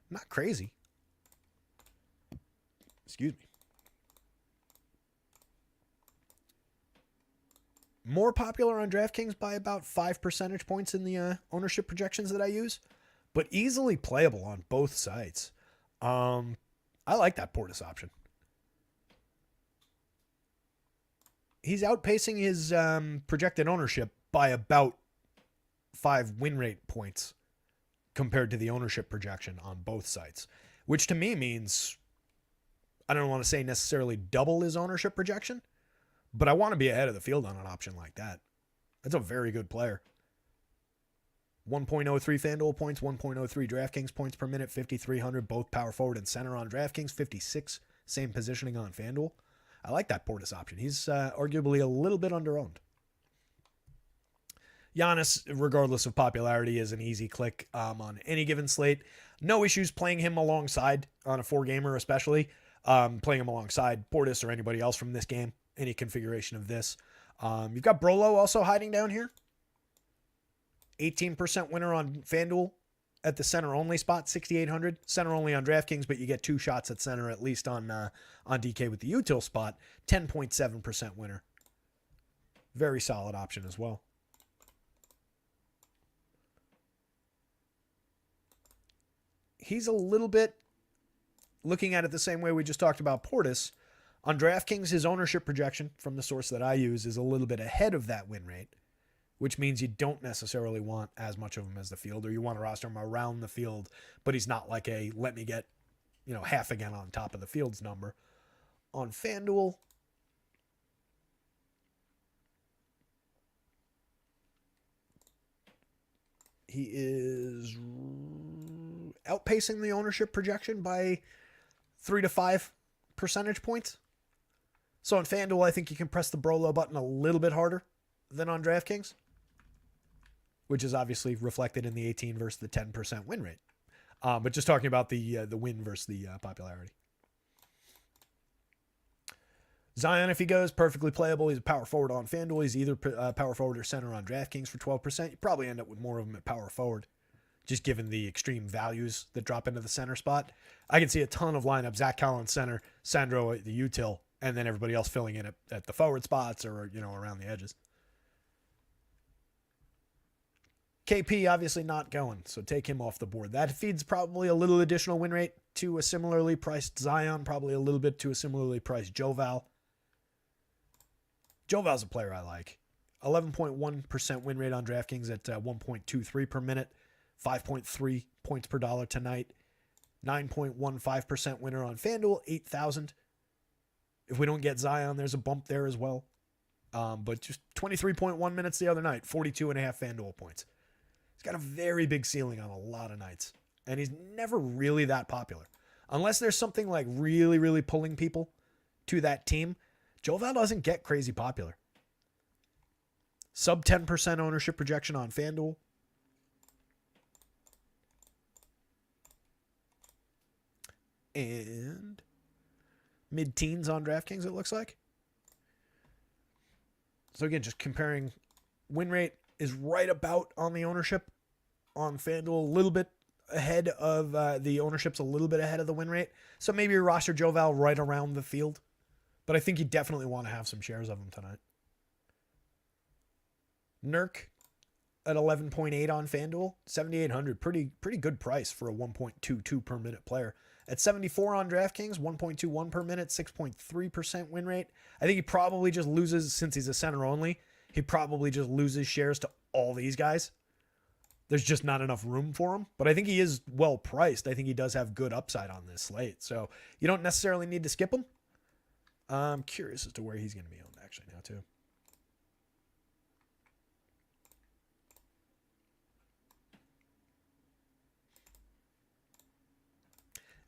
Not crazy. Excuse me. More popular on DraftKings by about 5 percentage points in the ownership projections that I use, but easily playable on both sites. I like that Portis option. He's outpacing his projected ownership by about 5 win rate points compared to the ownership projection on both sites, which to me means, I don't want to say necessarily double his ownership projection, but I want to be ahead of the field on an option like that. That's a very good player. 1.03 FanDuel points, 1.03 DraftKings points per minute, 5,300, both power forward and center on DraftKings, 56, same positioning on FanDuel. I like that Portis option. He's arguably a little bit underowned. Giannis, regardless of popularity, is an easy click on any given slate. No issues playing him alongside on a 4-gamer, especially. Playing him alongside Portis or anybody else from this game, any configuration of this. You've got Brolo also hiding down here. 18% winner on FanDuel at the center only spot, 6,800. Center only on DraftKings, but you get 2 shots at center at least on DK with the util spot. 10.7% winner. Very solid option as well. He's a little bit, looking at it the same way we just talked about Portis, on DraftKings, his ownership projection from the source that I use is a little bit ahead of that win rate, which means you don't necessarily want as much of him as the field, or you want to roster him around the field, but he's not like a let me get, half again on top of the field's number. On FanDuel, he is outpacing the ownership projection by 3 to 5 percentage points. So on FanDuel, I think you can press the Brolo button a little bit harder than on DraftKings, which is obviously reflected in the 18 versus the 10% win rate. But just talking about the win versus the popularity. Zion, if he goes, perfectly playable. He's a power forward on FanDuel. He's either power forward or center on DraftKings for 12%. You probably end up with more of them at power forward, just given the extreme values that drop into the center spot. I can see a ton of lineups: Zach Collins center, Sandro at the util, and then everybody else filling in at the forward spots or around the edges. KP obviously not going, so take him off the board. That feeds probably a little additional win rate to a similarly priced Zion, probably a little bit to a similarly priced Joval. Joval's a player I like. 11.1% win rate on DraftKings at 1.23 per minute, 5.3 points per dollar tonight, 9.15% winner on FanDuel, 8,000. If we don't get Zion, there's a bump there as well. But just 23.1 minutes the other night, 42.5 FanDuel points. He's got a very big ceiling on a lot of nights, and he's never really that popular. Unless there's something like really, really pulling people to that team, Joval doesn't get crazy popular. Sub 10% ownership projection on FanDuel. And mid-teens on DraftKings, it looks like. So again, just comparing, win rate is right about on the ownership on FanDuel, a little bit ahead of the ownership's a little bit ahead of the win rate. So maybe you roster Joval right around the field. But I think you definitely want to have some shares of him tonight. Nurk at 11.8 on FanDuel, 7,800. Pretty good price for a 1.22 per minute player. At 74 on DraftKings, 1.21 per minute, 6.3% win rate. I think he probably just loses, since he's a center only, he probably just loses shares to all these guys. There's just not enough room for him. But I think he is well priced. I think he does have good upside on this slate. So you don't necessarily need to skip him. I'm curious as to where he's going to be owned actually now too.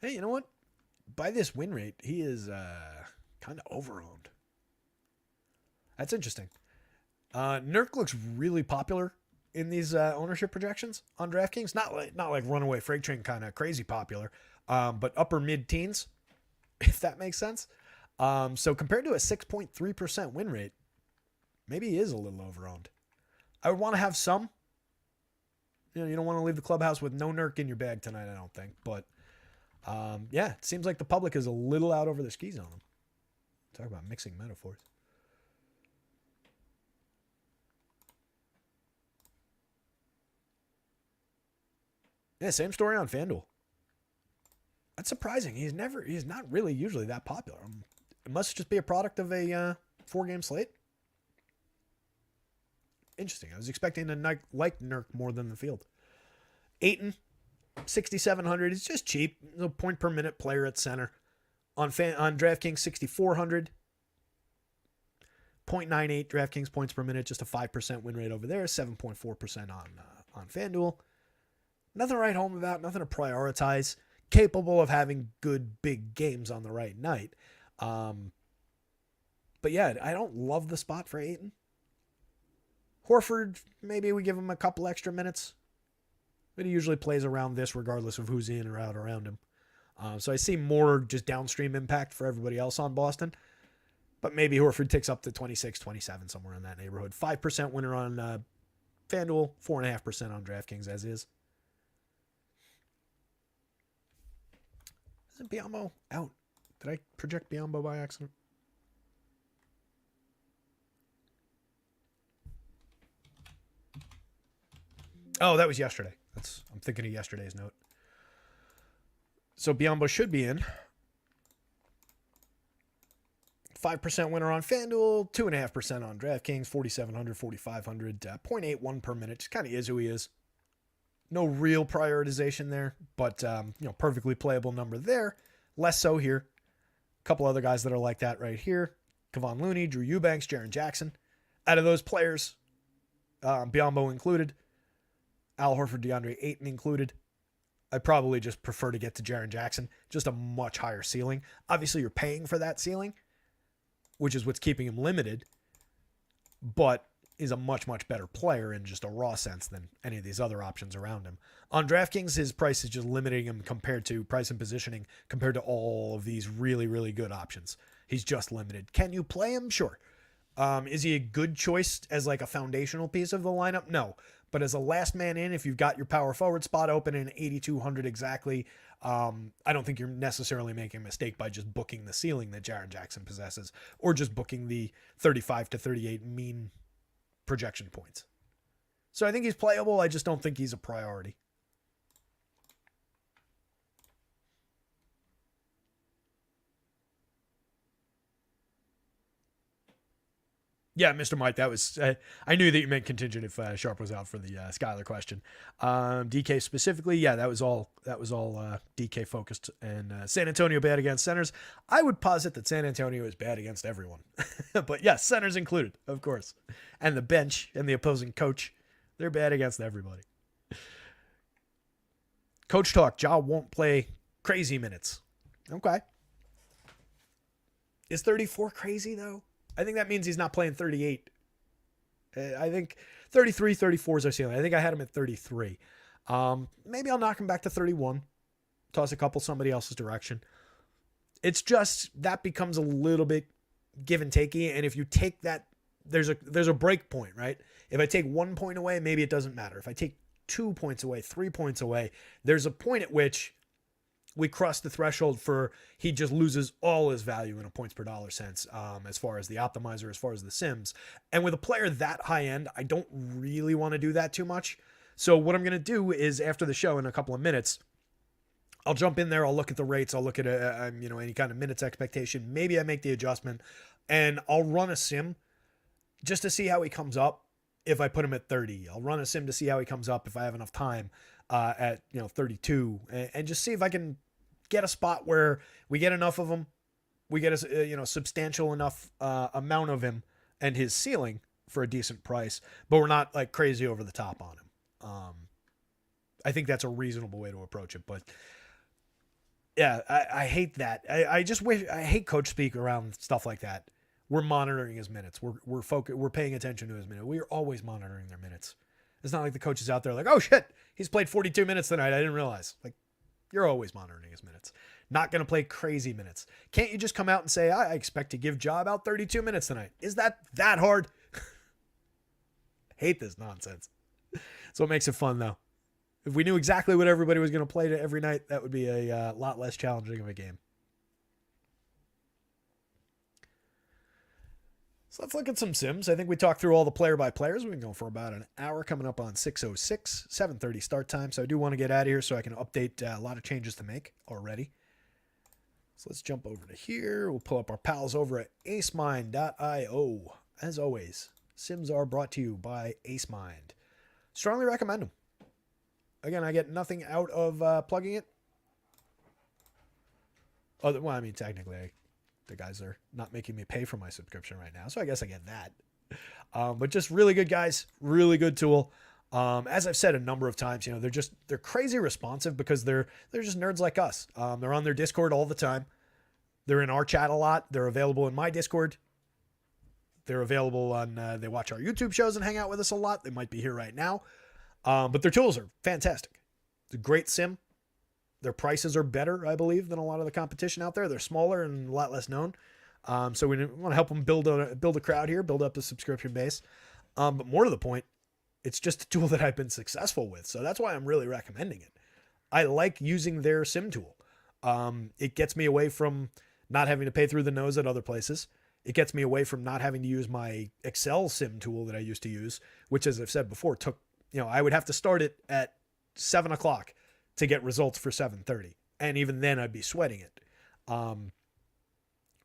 Hey, you know what? By this win rate, he is kind of over-owned. That's interesting. Nurk looks really popular in these ownership projections on DraftKings. Not like runaway freight train kind of crazy popular, but upper mid-teens, if that makes sense. So compared to a 6.3% win rate, maybe he is a little over-owned. I would want to have some. You don't want to leave the clubhouse with no Nurk in your bag tonight, I don't think. But yeah, it seems like the public is a little out over the skis on him. Talk about mixing metaphors. Yeah, same story on FanDuel. That's surprising. He's not really usually that popular. It must just be a product of a 4-game slate. Interesting. I was expecting to like Nurk more than the field. Ayton, 6,700. It's just cheap. A point per minute player at center. On DraftKings, 6,400. 0.98 DraftKings points per minute. Just a 5% win rate over there. 7.4% on FanDuel. Nothing to write home about. Nothing to prioritize. Capable of having good big games on the right night. But yeah, I don't love the spot for Ayton. Horford, maybe we give him a couple extra minutes. But he usually plays around this regardless of who's in or out around him. So I see more just downstream impact for everybody else on Boston. But maybe Horford ticks up to 26, 27, somewhere in that neighborhood. 5% winner on FanDuel, 4.5% on DraftKings as is. Isn't Biyombo out? Did I project Biyombo by accident? Oh, that was yesterday. I'm thinking of yesterday's note. So Biyombo should be in. 5% winner on FanDuel, 2.5% on DraftKings, 4,700, 4,500, 0.81 per minute. Just kind of is who he is. No real prioritization there, but perfectly playable number there. Less so here. A couple other guys that are like that right here. Kevon Looney, Drew Eubanks, Jaren Jackson. Out of those players, Biyombo included, Al Horford, DeAndre Ayton included. I probably just prefer to get to Jaren Jackson. Just a much higher ceiling. Obviously, you're paying for that ceiling, which is what's keeping him limited, but is a much, much better player in just a raw sense than any of these other options around him. On DraftKings, his price is just limiting him compared to price and positioning compared to all of these really, really good options. He's just limited. Can you play him? Sure. Is he a good choice as like a foundational piece of the lineup? No. But as a last man in, if you've got your power forward spot open in 8,200 exactly, I don't think you're necessarily making a mistake by just booking the ceiling that Jaren Jackson possesses or just booking the 35 to 38 mean projection points. So I think he's playable. I just don't think he's a priority. Yeah, Mr. Mike, that was, I knew that you meant contingent if Sharp was out for the Skyler question. DK specifically, yeah, that was all DK focused, and San Antonio bad against centers. I would posit that San Antonio is bad against everyone, but yes, centers included, of course, and the bench and the opposing coach, they're bad against everybody. Coach talk, Ja won't play crazy minutes. Okay. Is 34 crazy though? I think that means he's not playing 38. I think 33, 34 is our ceiling. I think I had him at 33. Maybe I'll knock him back to 31. Toss a couple somebody else's direction. It's just that becomes a little bit give and takey. And if you take that, there's a break point, right? If I take 1 point away, maybe it doesn't matter. If I take 2 points away, 3 points away, there's a point at which we cross the threshold for he just loses all his value in a points per dollar sense, as far as the optimizer, as far as the sims. And with a player that high end, I don't really want to do that too much. So what I'm going to do is after the show in a couple of minutes, I'll jump in there. I'll look at the rates. I'll look at any kind of minutes expectation. Maybe I make the adjustment and I'll run a sim just to see how he comes up. If I put him at 30, I'll run a sim to see how he comes up if I have enough time at 32 and just see if I can get a spot where we get enough of them we get a substantial enough amount of him and his ceiling for a decent price, but we're not like crazy over the top on him. I think that's a reasonable way to approach it. But yeah, I hate that. I just wish, I hate coach speak around stuff like that. We're monitoring his minutes. We're paying attention to his minutes. We are always monitoring their minutes. It's not like the coach is out there like, oh shit, he's played 42 minutes tonight. I didn't realize. Like, you're always monitoring his minutes. Not going to play crazy minutes. Can't you just come out and say, I expect to give Ja about 32 minutes tonight? Is that hard? Hate this nonsense. So it makes it fun though. If we knew exactly what everybody was going to play to every night, that would be a lot less challenging of a game. So let's look at some sims. I think we talked through all the player by players. We've been going for about an hour, coming up on 6:06, 7:30 start time. So I do want to get out of here so I can update a lot of changes to make already. So let's jump over to here. We'll pull up our pals over at acemind.io. As always, sims are brought to you by AceMind. Strongly recommend them. Again, I get nothing out of plugging it. Well, I mean, technically, the guys are not making me pay for my subscription right now, so I guess I get that. But just really good guys, really good tool. As I've said a number of times, they're crazy responsive because they're just nerds like us. They're on their Discord all the time. They're in our chat a lot. They're available in my Discord. They're available on, they watch our YouTube shows and hang out with us a lot. They might be here right now. But their tools are fantastic. It's a great sim. Their prices are better, I believe, than a lot of the competition out there. They're smaller and a lot less known. So we want to help them build a crowd here, build up the subscription base. But more to the point, it's just a tool that I've been successful with. So that's why I'm really recommending it. I like using their sim tool. It gets me away from not having to pay through the nose at other places. It gets me away from not having to use my Excel sim tool that I used to use, which, as I've said before, took, I would have to start it at 7 o'clock to get results for 7:30. And even then I'd be sweating it.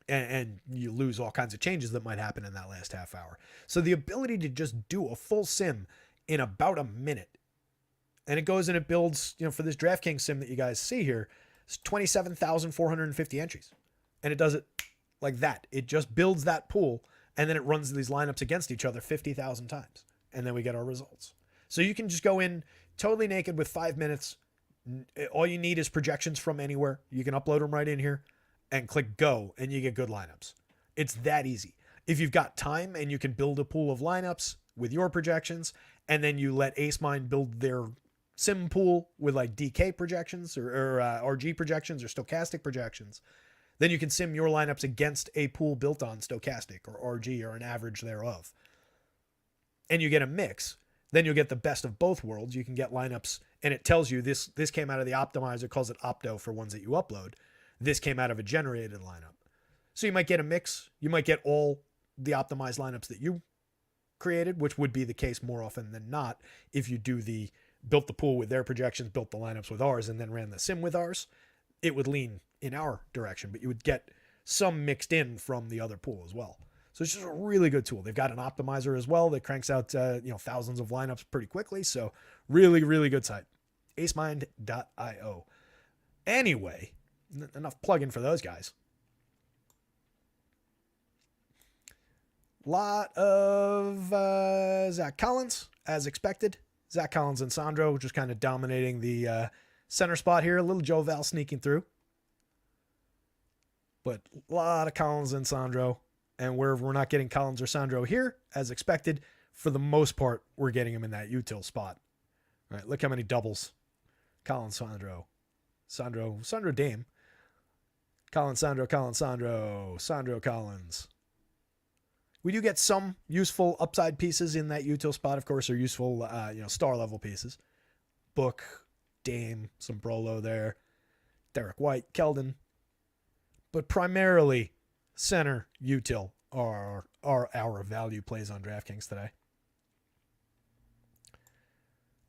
And you lose all kinds of changes that might happen in that last half hour. So the ability to just do a full sim in about a minute, and it goes and it builds, for this DraftKings sim that you guys see here, it's 27,450 entries. And it does it like that. It just builds that pool, and then it runs these lineups against each other 50,000 times. And then we get our results. So you can just go in totally naked with 5 minutes. All you need is projections from anywhere. You can upload them right in here and click go, and you get good lineups. It's that easy. If you've got time and you can build a pool of lineups with your projections, and then you let AceMind build their sim pool with like DK projections or RG projections or stochastic projections, then you can sim your lineups against a pool built on stochastic or RG or an average thereof. And you get a mix. Then you'll get the best of both worlds. You can get lineups, and it tells you this came out of the optimizer, calls it opto for ones that you upload. This came out of a generated lineup. So you might get a mix. You might get all the optimized lineups that you created, which would be the case more often than not if you built the pool with their projections, built the lineups with ours, and then ran the sim with ours. It would lean in our direction, but you would get some mixed in from the other pool as well. So it's just a really good tool. They've got an optimizer as well that cranks out thousands of lineups pretty quickly. So really, really good site. acemind.io. Anyway, enough plug-in for those guys. Lot of Zach Collins, as expected. Zach Collins and Sandro just kind of dominating the center spot here. A little Joe Val sneaking through. But a lot of Collins and Sandro. And where we're not getting Collins or Sandro here, as expected, for the most part, we're getting him in that util spot. All right, look how many doubles. Collins, Sandro. Sandro Dame. Collins, Sandro, Sandro, Collins. We do get some useful upside pieces in that util spot, of course, or useful, star level pieces. Book, Dame, some Brolo there. Derek White, Keldon. But primarily, center, util are our value plays on DraftKings today.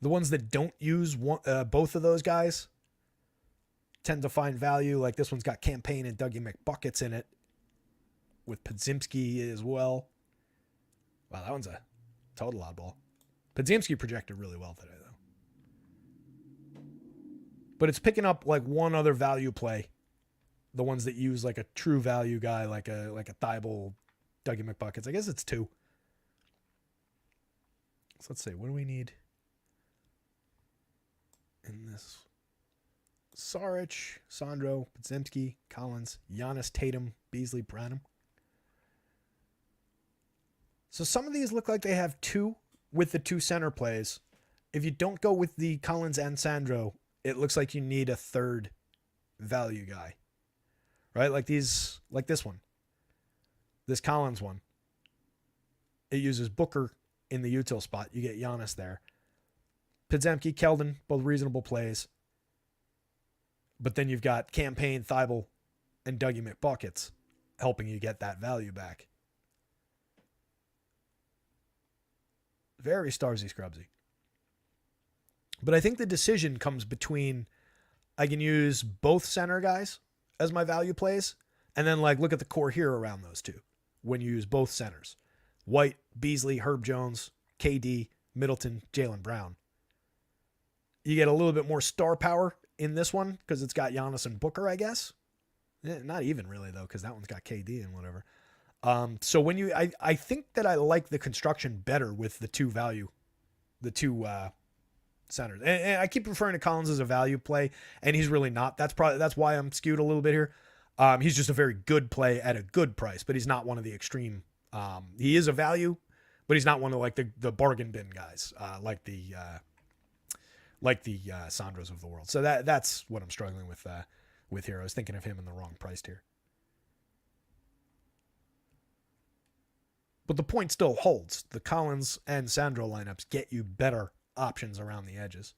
The ones that don't use both of those guys tend to find value. Like this one's got Campaign and Dougie McBuckets in it with Podziemski as well. Wow, that one's a total oddball. Podziemski projected really well today, though. But it's picking up like one other value play the ones that use like a true value guy, like a Thibault, Dougie McBuckets. I guess it's 2. So let's see. What do we need in this? Saric, Sandro, Podziemski, Collins, Giannis, Tatum, Beasley, Branham. So some of these look like they have 2 with the 2 center plays. If you don't go with the Collins and Sandro, it looks like you need a third value guy. Right? Like these, like this one. This Collins one. It uses Booker in the util spot. You get Giannis there. Podziemski, Keldon, both reasonable plays. But then you've got Campaign, Thibault, and Dougie McBuckets helping you get that value back. Very Starsy Scrubsy. But I think the decision comes between I can use both center guys as my value plays, and then like look at the core here around those two when you use both centers. White, Beasley, Herb Jones, KD, Middleton, Jaylen Brown. You get a little bit more star power in this one because it's got Giannis and Booker, I guess. Not even really, though, because that one's got KD and whatever. So when you, I think that I like the construction better with the two centers. And I keep referring to Collins as a value play, and he's really not. That's why I'm skewed a little bit here. He's just a very good play at a good price, but he's not one of the extreme. He is a value, but he's not one of like the bargain bin guys, like the Sandros of the world. So that's what I'm struggling with here. I was thinking of him in the wrong price tier. But the point still holds. The Collins and Sandro lineups get you better options around the edges.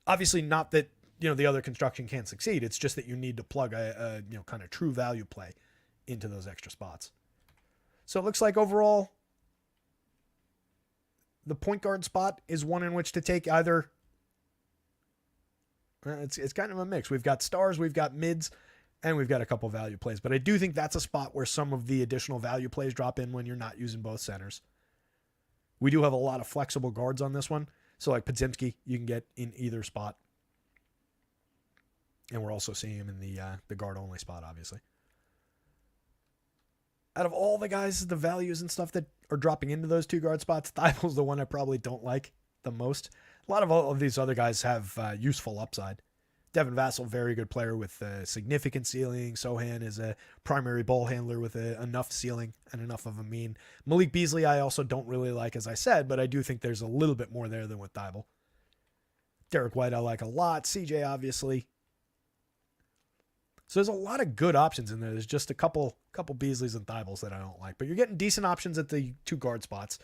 Obviously not that, the other construction can't succeed. It's just that you need to plug a kind of true value play into those extra spots. So it looks like overall the point guard spot is one in which to take either. It's kind of a mix. We've got stars, we've got mids, and we've got a couple value plays. But I do think that's a spot where some of the additional value plays drop in when you're not using both centers. We do have a lot of flexible guards on this one. So like Podziemski, you can get in either spot. And we're also seeing him in the guard-only spot, obviously. Out of all the guys, the values and stuff that are dropping into those two guard spots, Thibault's the one I probably don't like the most. A lot of all of these other guys have useful upside. Devin Vassell, very good player with significant ceiling. Sohan is a primary ball handler with enough ceiling and enough of a mean. Malik Beasley, I also don't really like, as I said, but I do think there's a little bit more there than with Thibault. Derek White, I like a lot. CJ, obviously. So there's a lot of good options in there. There's just a couple Beasleys and Thibaults that I don't like. But you're getting decent options at the two guard spots.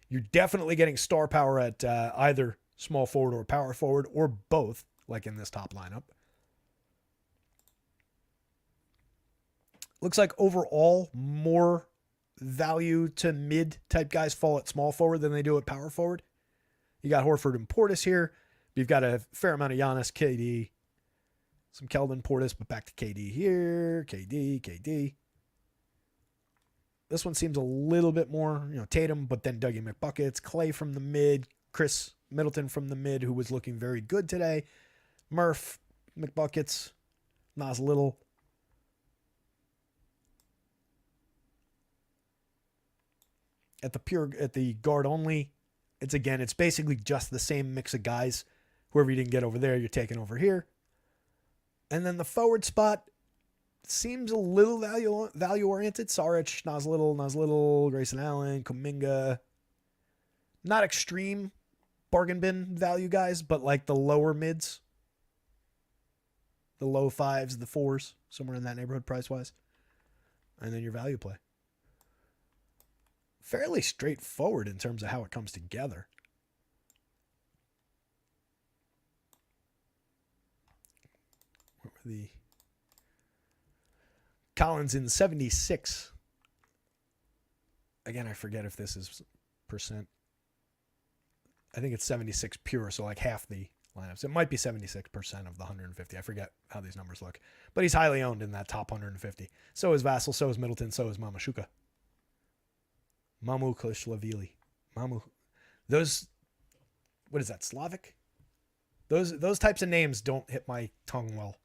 You're definitely getting star power at either small forward or power forward or both, like in this top lineup. Looks like overall more value to mid type guys fall at small forward than they do at power forward. You got Horford and Portis here. You've got a fair amount of Giannis, KD, some Keldon, Portis, but back to KD here. KD. This one seems a little bit more, Tatum, but then Dougie McBuckets, Clay from the mid, Chris Middleton from the mid, who was looking very good today. Murph, McBuckets, Nas Little. At the guard only, it's basically just the same mix of guys. Whoever you didn't get over there, you're taking over here. And then the forward spot seems a little value oriented. Saric, Nas Little, Grayson Allen, Kuminga. Not extreme bargain bin value guys, but like the lower mids. The low fives, the fours, somewhere in that neighborhood price wise. And then your value play. Fairly straightforward in terms of how it comes together. What were the Collins in 76. Again, I forget if this is percent. I think it's 76 pure, so like half the lineups. It might be 76% of the 150. I forget how these numbers look. But he's highly owned in that top 150. So is Vassell, so is Middleton, so is Mamashuka. Mamu Klishlavili. Those, what is that, Slavic? Those types of names don't hit my tongue well.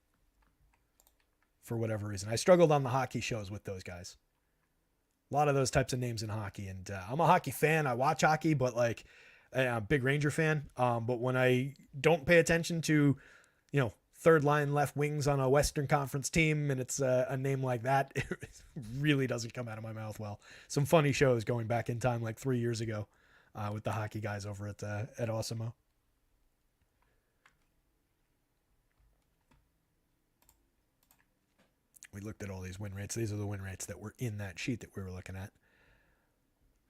for whatever reason. I struggled on the hockey shows with those guys. A lot of those types of names in hockey. And I'm a hockey fan. I watch hockey, but like I'm a big Ranger fan. But when I don't pay attention to, third line left wings on a Western Conference team, and it's a name like that, it really doesn't come out of my mouth well. Some funny shows going back in time like 3 years ago with the hockey guys over at Osimo. We looked at all these win rates. These are the win rates that were in that sheet that we were looking at.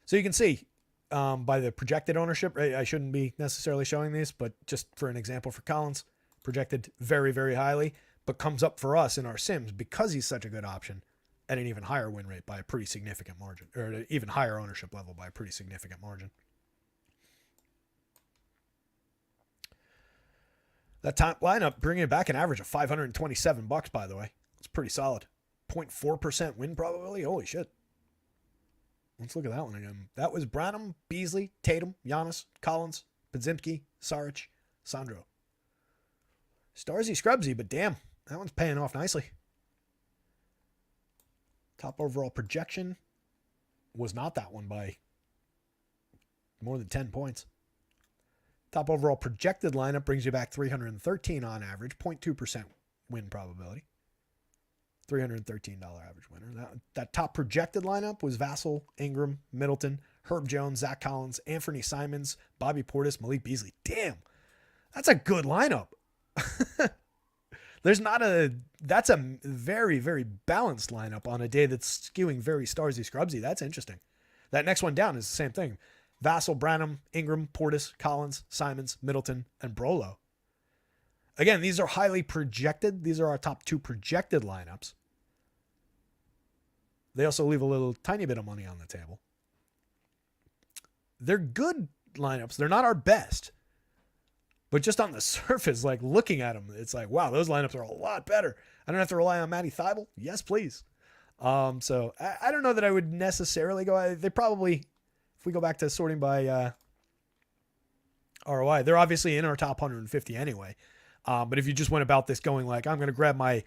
So you can see by the projected ownership, right? I shouldn't be necessarily showing these, but just for an example for Collins, projected very, very highly, but comes up for us in our sims because he's such a good option at an even higher win rate by a pretty significant margin, or an even higher ownership level by a pretty significant margin. That top lineup, bringing it back an average of $527, by the way. It's pretty solid. 0.4% win probability. Holy shit. Let's look at that one again. That was Branham, Beasley, Tatum, Giannis, Collins, Podziemski, Saric, Sandro. Starsy Scrubsy, but damn, that one's paying off nicely. Top overall projection was not that one by more than 10 points. Top overall projected lineup brings you back 313 on average, 0.2% win probability. $313 average winner. That top projected lineup was Vassell, Ingram, Middleton, Herb Jones, Zach Collins, Anthony Simons, Bobby Portis, Malik Beasley. Damn, that's a good lineup. That's a very, very balanced lineup on a day that's skewing very Starsy Scrubsy. That's interesting. That next one down is the same thing. Vassell, Branham, Ingram, Portis, Collins, Simons, Middleton, and Brolo. Again, these are highly projected. These are our top two projected lineups. They also leave a little tiny bit of money on the table. They're good lineups. They're not our best. But just on the surface, like looking at them, it's like, wow, those lineups are a lot better. I don't have to rely on Matty Thybulle. Yes, please. So I don't know that I would necessarily go. They probably, if we go back to sorting by ROI, they're obviously in our top 150 anyway. But if you just went about this going like, I'm going to grab my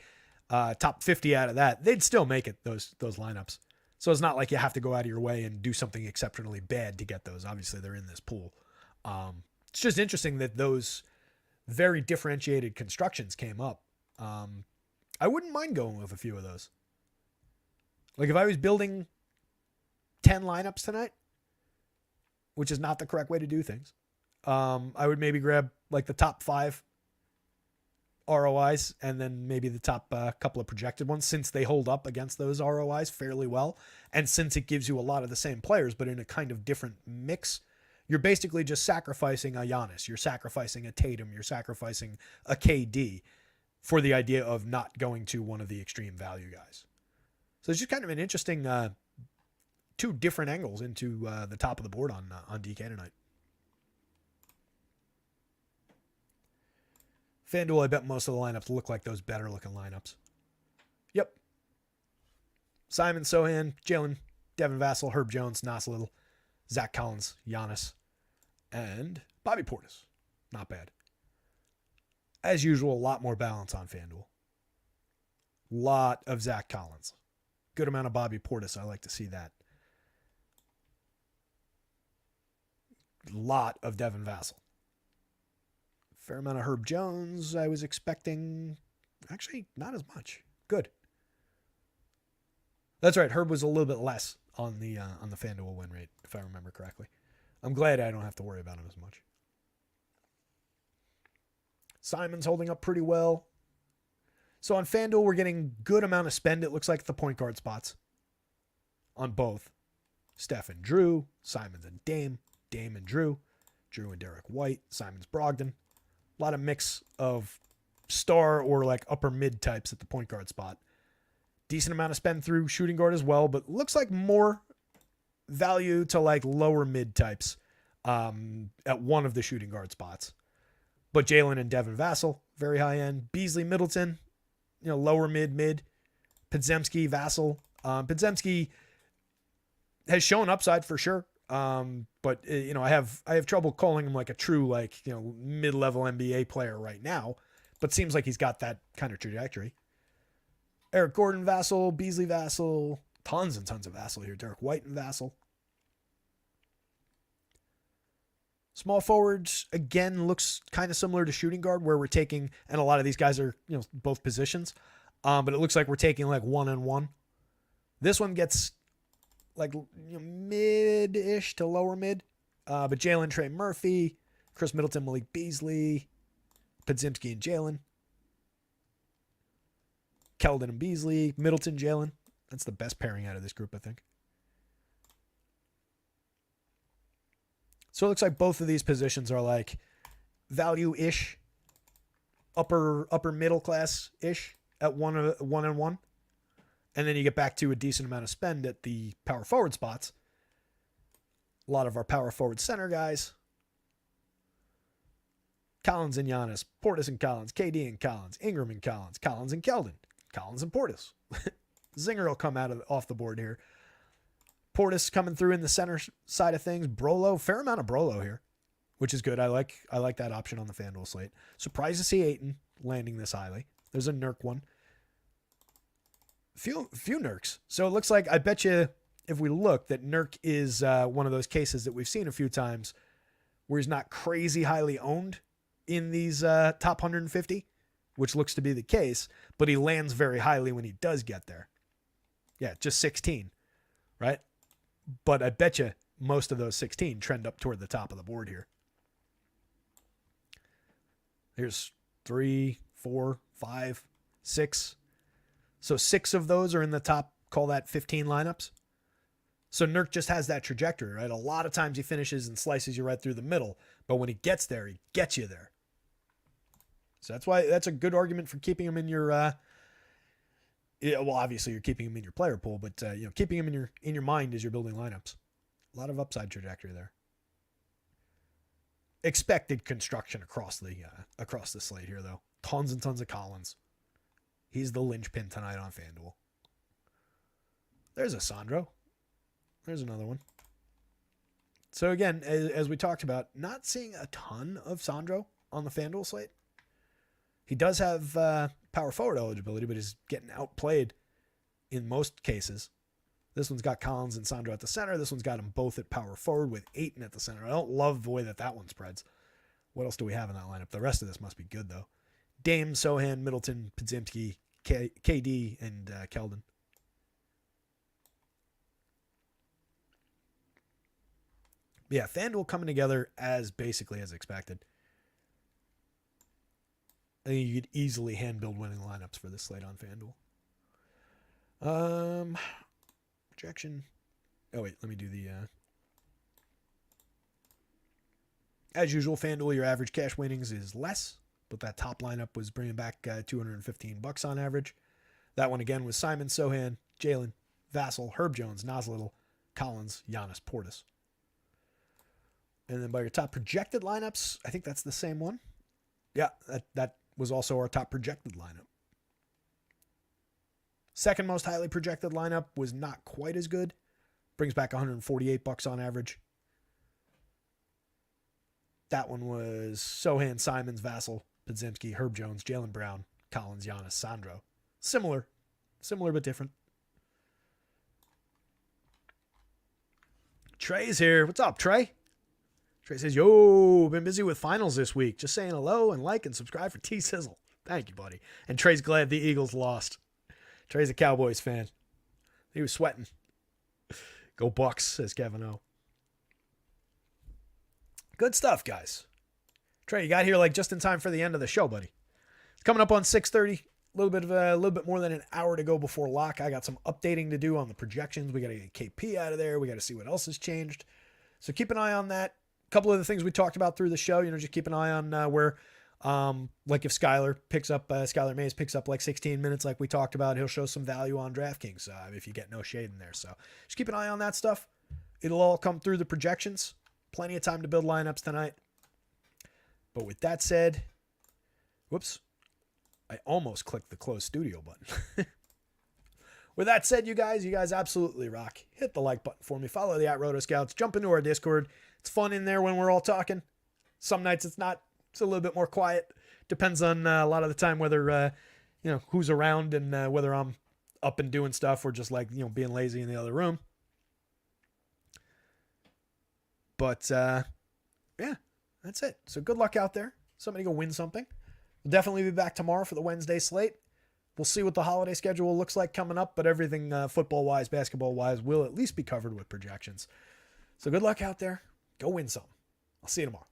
top 50 out of that, they'd still make it, those lineups. So it's not like you have to go out of your way and do something exceptionally bad to get those. Obviously, they're in this pool. It's just interesting that those very differentiated constructions came up. I wouldn't mind going with a few of those. Like if I was building 10 lineups tonight, which is not the correct way to do things, I would maybe grab like the top 5 ROIs and then maybe the top couple of projected ones, since they hold up against those ROIs fairly well. And since it gives you a lot of the same players, but in a kind of different mix, you're basically just sacrificing a Giannis. You're sacrificing a Tatum. You're sacrificing a KD for the idea of not going to one of the extreme value guys. So it's just kind of an interesting two different angles into the top of the board on DK tonight. FanDuel, I bet most of the lineups look like those better looking lineups. Yep. Simon Sohan, Jalen, Devin Vassell, Herb Jones, Nas Little, Zach Collins, Giannis, and Bobby Portis. Not bad. As usual, a lot more balance on FanDuel. Lot of Zach Collins. Good amount of Bobby Portis. I like to see that. Lot of Devin Vassell. Fair amount of Herb Jones. I was expecting, actually, not as much. Good. That's right. Herb was a little bit less on the FanDuel win rate, if I remember correctly. I'm glad I don't have to worry about him as much. Simon's holding up pretty well. So on FanDuel, we're getting good amount of spend, it looks like, at the point guard spots. On both. Steph and Drew. Simons and Dame. Dame and Drew. Drew and Derek White. Simons Brogdon. A lot of mix of star or like upper mid types at the point guard spot. Decent amount of spend through shooting guard as well, but looks like more value to like lower mid types at one of the shooting guard spots. But Jalen and Devin Vassell, very high end. Beasley, Middleton, lower mid. Podziemski, Vassell. Podziemski has shown upside for sure. But I have trouble calling him like a true, mid-level NBA player right now, but seems like he's got that kind of trajectory. Eric Gordon, Vassell. Beasley, Vassell. Tons and tons of Vassell here. Derek White and Vassell. Small forwards, again, looks kind of similar to shooting guard, where we're taking, and a lot of these guys are, both positions, but it looks like we're taking like 1-on-1. This one gets like mid-ish to lower mid, but Jalen, Trey Murphy, Chris Middleton, Malik Beasley, Podziemski and Jalen, Keldon and Beasley, Middleton, Jalen. That's the best pairing out of this group, I think. So it looks like both of these positions are like value-ish, upper middle class-ish at 1-on-1. And then you get back to a decent amount of spend at the power forward spots. A lot of our power forward center guys. Collins and Giannis, Portis and Collins, KD and Collins, Ingram and Collins, Collins and Keldon, Collins and Portis. Zinger will come off the board here. Portis coming through in the center side of things. Brolo, fair amount of Brolo here, which is good. I like that option on the FanDuel slate. Surprised to see Ayton landing this highly. There's a Nurk one. Few Nurks. So it looks like, I bet you if we look, that Nurk is one of those cases that we've seen a few times where he's not crazy highly owned in these top 150, which looks to be the case, but he lands very highly when he does get there. Yeah, just 16, right? But I bet you most of those 16 trend up toward the top of the board here. Here's 3, 4, 5, 6. So 6 of those are in the top, call that 15 lineups. So Nurk just has that trajectory, right? A lot of times he finishes and slices you right through the middle, but when he gets there, he gets you there. So that's a good argument for keeping him in your, well, obviously you're keeping him in your player pool, but keeping him in your mind as you're building lineups. A lot of upside trajectory there. Expected construction across the slate here, though. Tons and tons of Collins. He's the linchpin tonight on FanDuel. There's a Sandro. There's another one. So again, as we talked about, not seeing a ton of Sandro on the FanDuel slate. He does have power forward eligibility, but is getting outplayed in most cases. This one's got Collins and Sandro at the center. This one's got them both at power forward with Ayton at the center. I don't love the way that one spreads. What else do we have in that lineup? The rest of this must be good, though. Dame, Sohan, Middleton, Podziemski, KD, and Keldon. Yeah, FanDuel coming together basically as expected. I think you could easily hand build winning lineups for this slate on FanDuel. Projection. Oh wait, let me do the. As usual, FanDuel, your average cash winnings is less, but that top lineup was bringing back $215 on average. That one again was Simon, Sohan, Jalen, Vassell, Herb Jones, Nas Little, Collins, Giannis, Portis. And then by your top projected lineups, I think that's the same one. Yeah, that was also our top projected lineup. Second most highly projected lineup was not quite as good. Brings back $148 on average. That one was Sohan, Simons, Vassell, Podziemski, Herb Jones, Jaylen Brown, Collins, Giannis, Sandro. Similar but different. Trey's here. What's up, Trey? Trey says, yo, been busy with finals this week. Just saying hello and like and subscribe for T-Sizzle. Thank you, buddy. And Trey's glad the Eagles lost. Trey's a Cowboys fan. He was sweating. Go Bucks, says Kevin O. Good stuff, guys. Trey, you got here like just in time for the end of the show, buddy. It's coming up on 6:30. A little bit more than an hour to go before lock. I got some updating to do on the projections. We got to get KP out of there. We got to see what else has changed. So keep an eye on that. A couple of the things we talked about through the show, just keep an eye on where, like if Skylar Mays picks up like 16 minutes, like we talked about, he'll show some value on DraftKings if you get no shade in there. So just keep an eye on that stuff. It'll all come through the projections. Plenty of time to build lineups tonight. But with that said, whoops, I almost clicked the close studio button. With that said, you guys absolutely rock. Hit the like button for me. Follow the @rotoscouts. Jump into our Discord. It's fun in there when we're all talking. Some nights it's not. It's a little bit more quiet. Depends on a lot of the time whether who's around and whether I'm up and doing stuff or just like, being lazy in the other room. But yeah, that's it. So good luck out there. Somebody go win something. We'll definitely be back tomorrow for the Wednesday slate. We'll see what the holiday schedule looks like coming up, but everything football-wise, basketball-wise will at least be covered with projections. So good luck out there. Go win some. I'll see you tomorrow.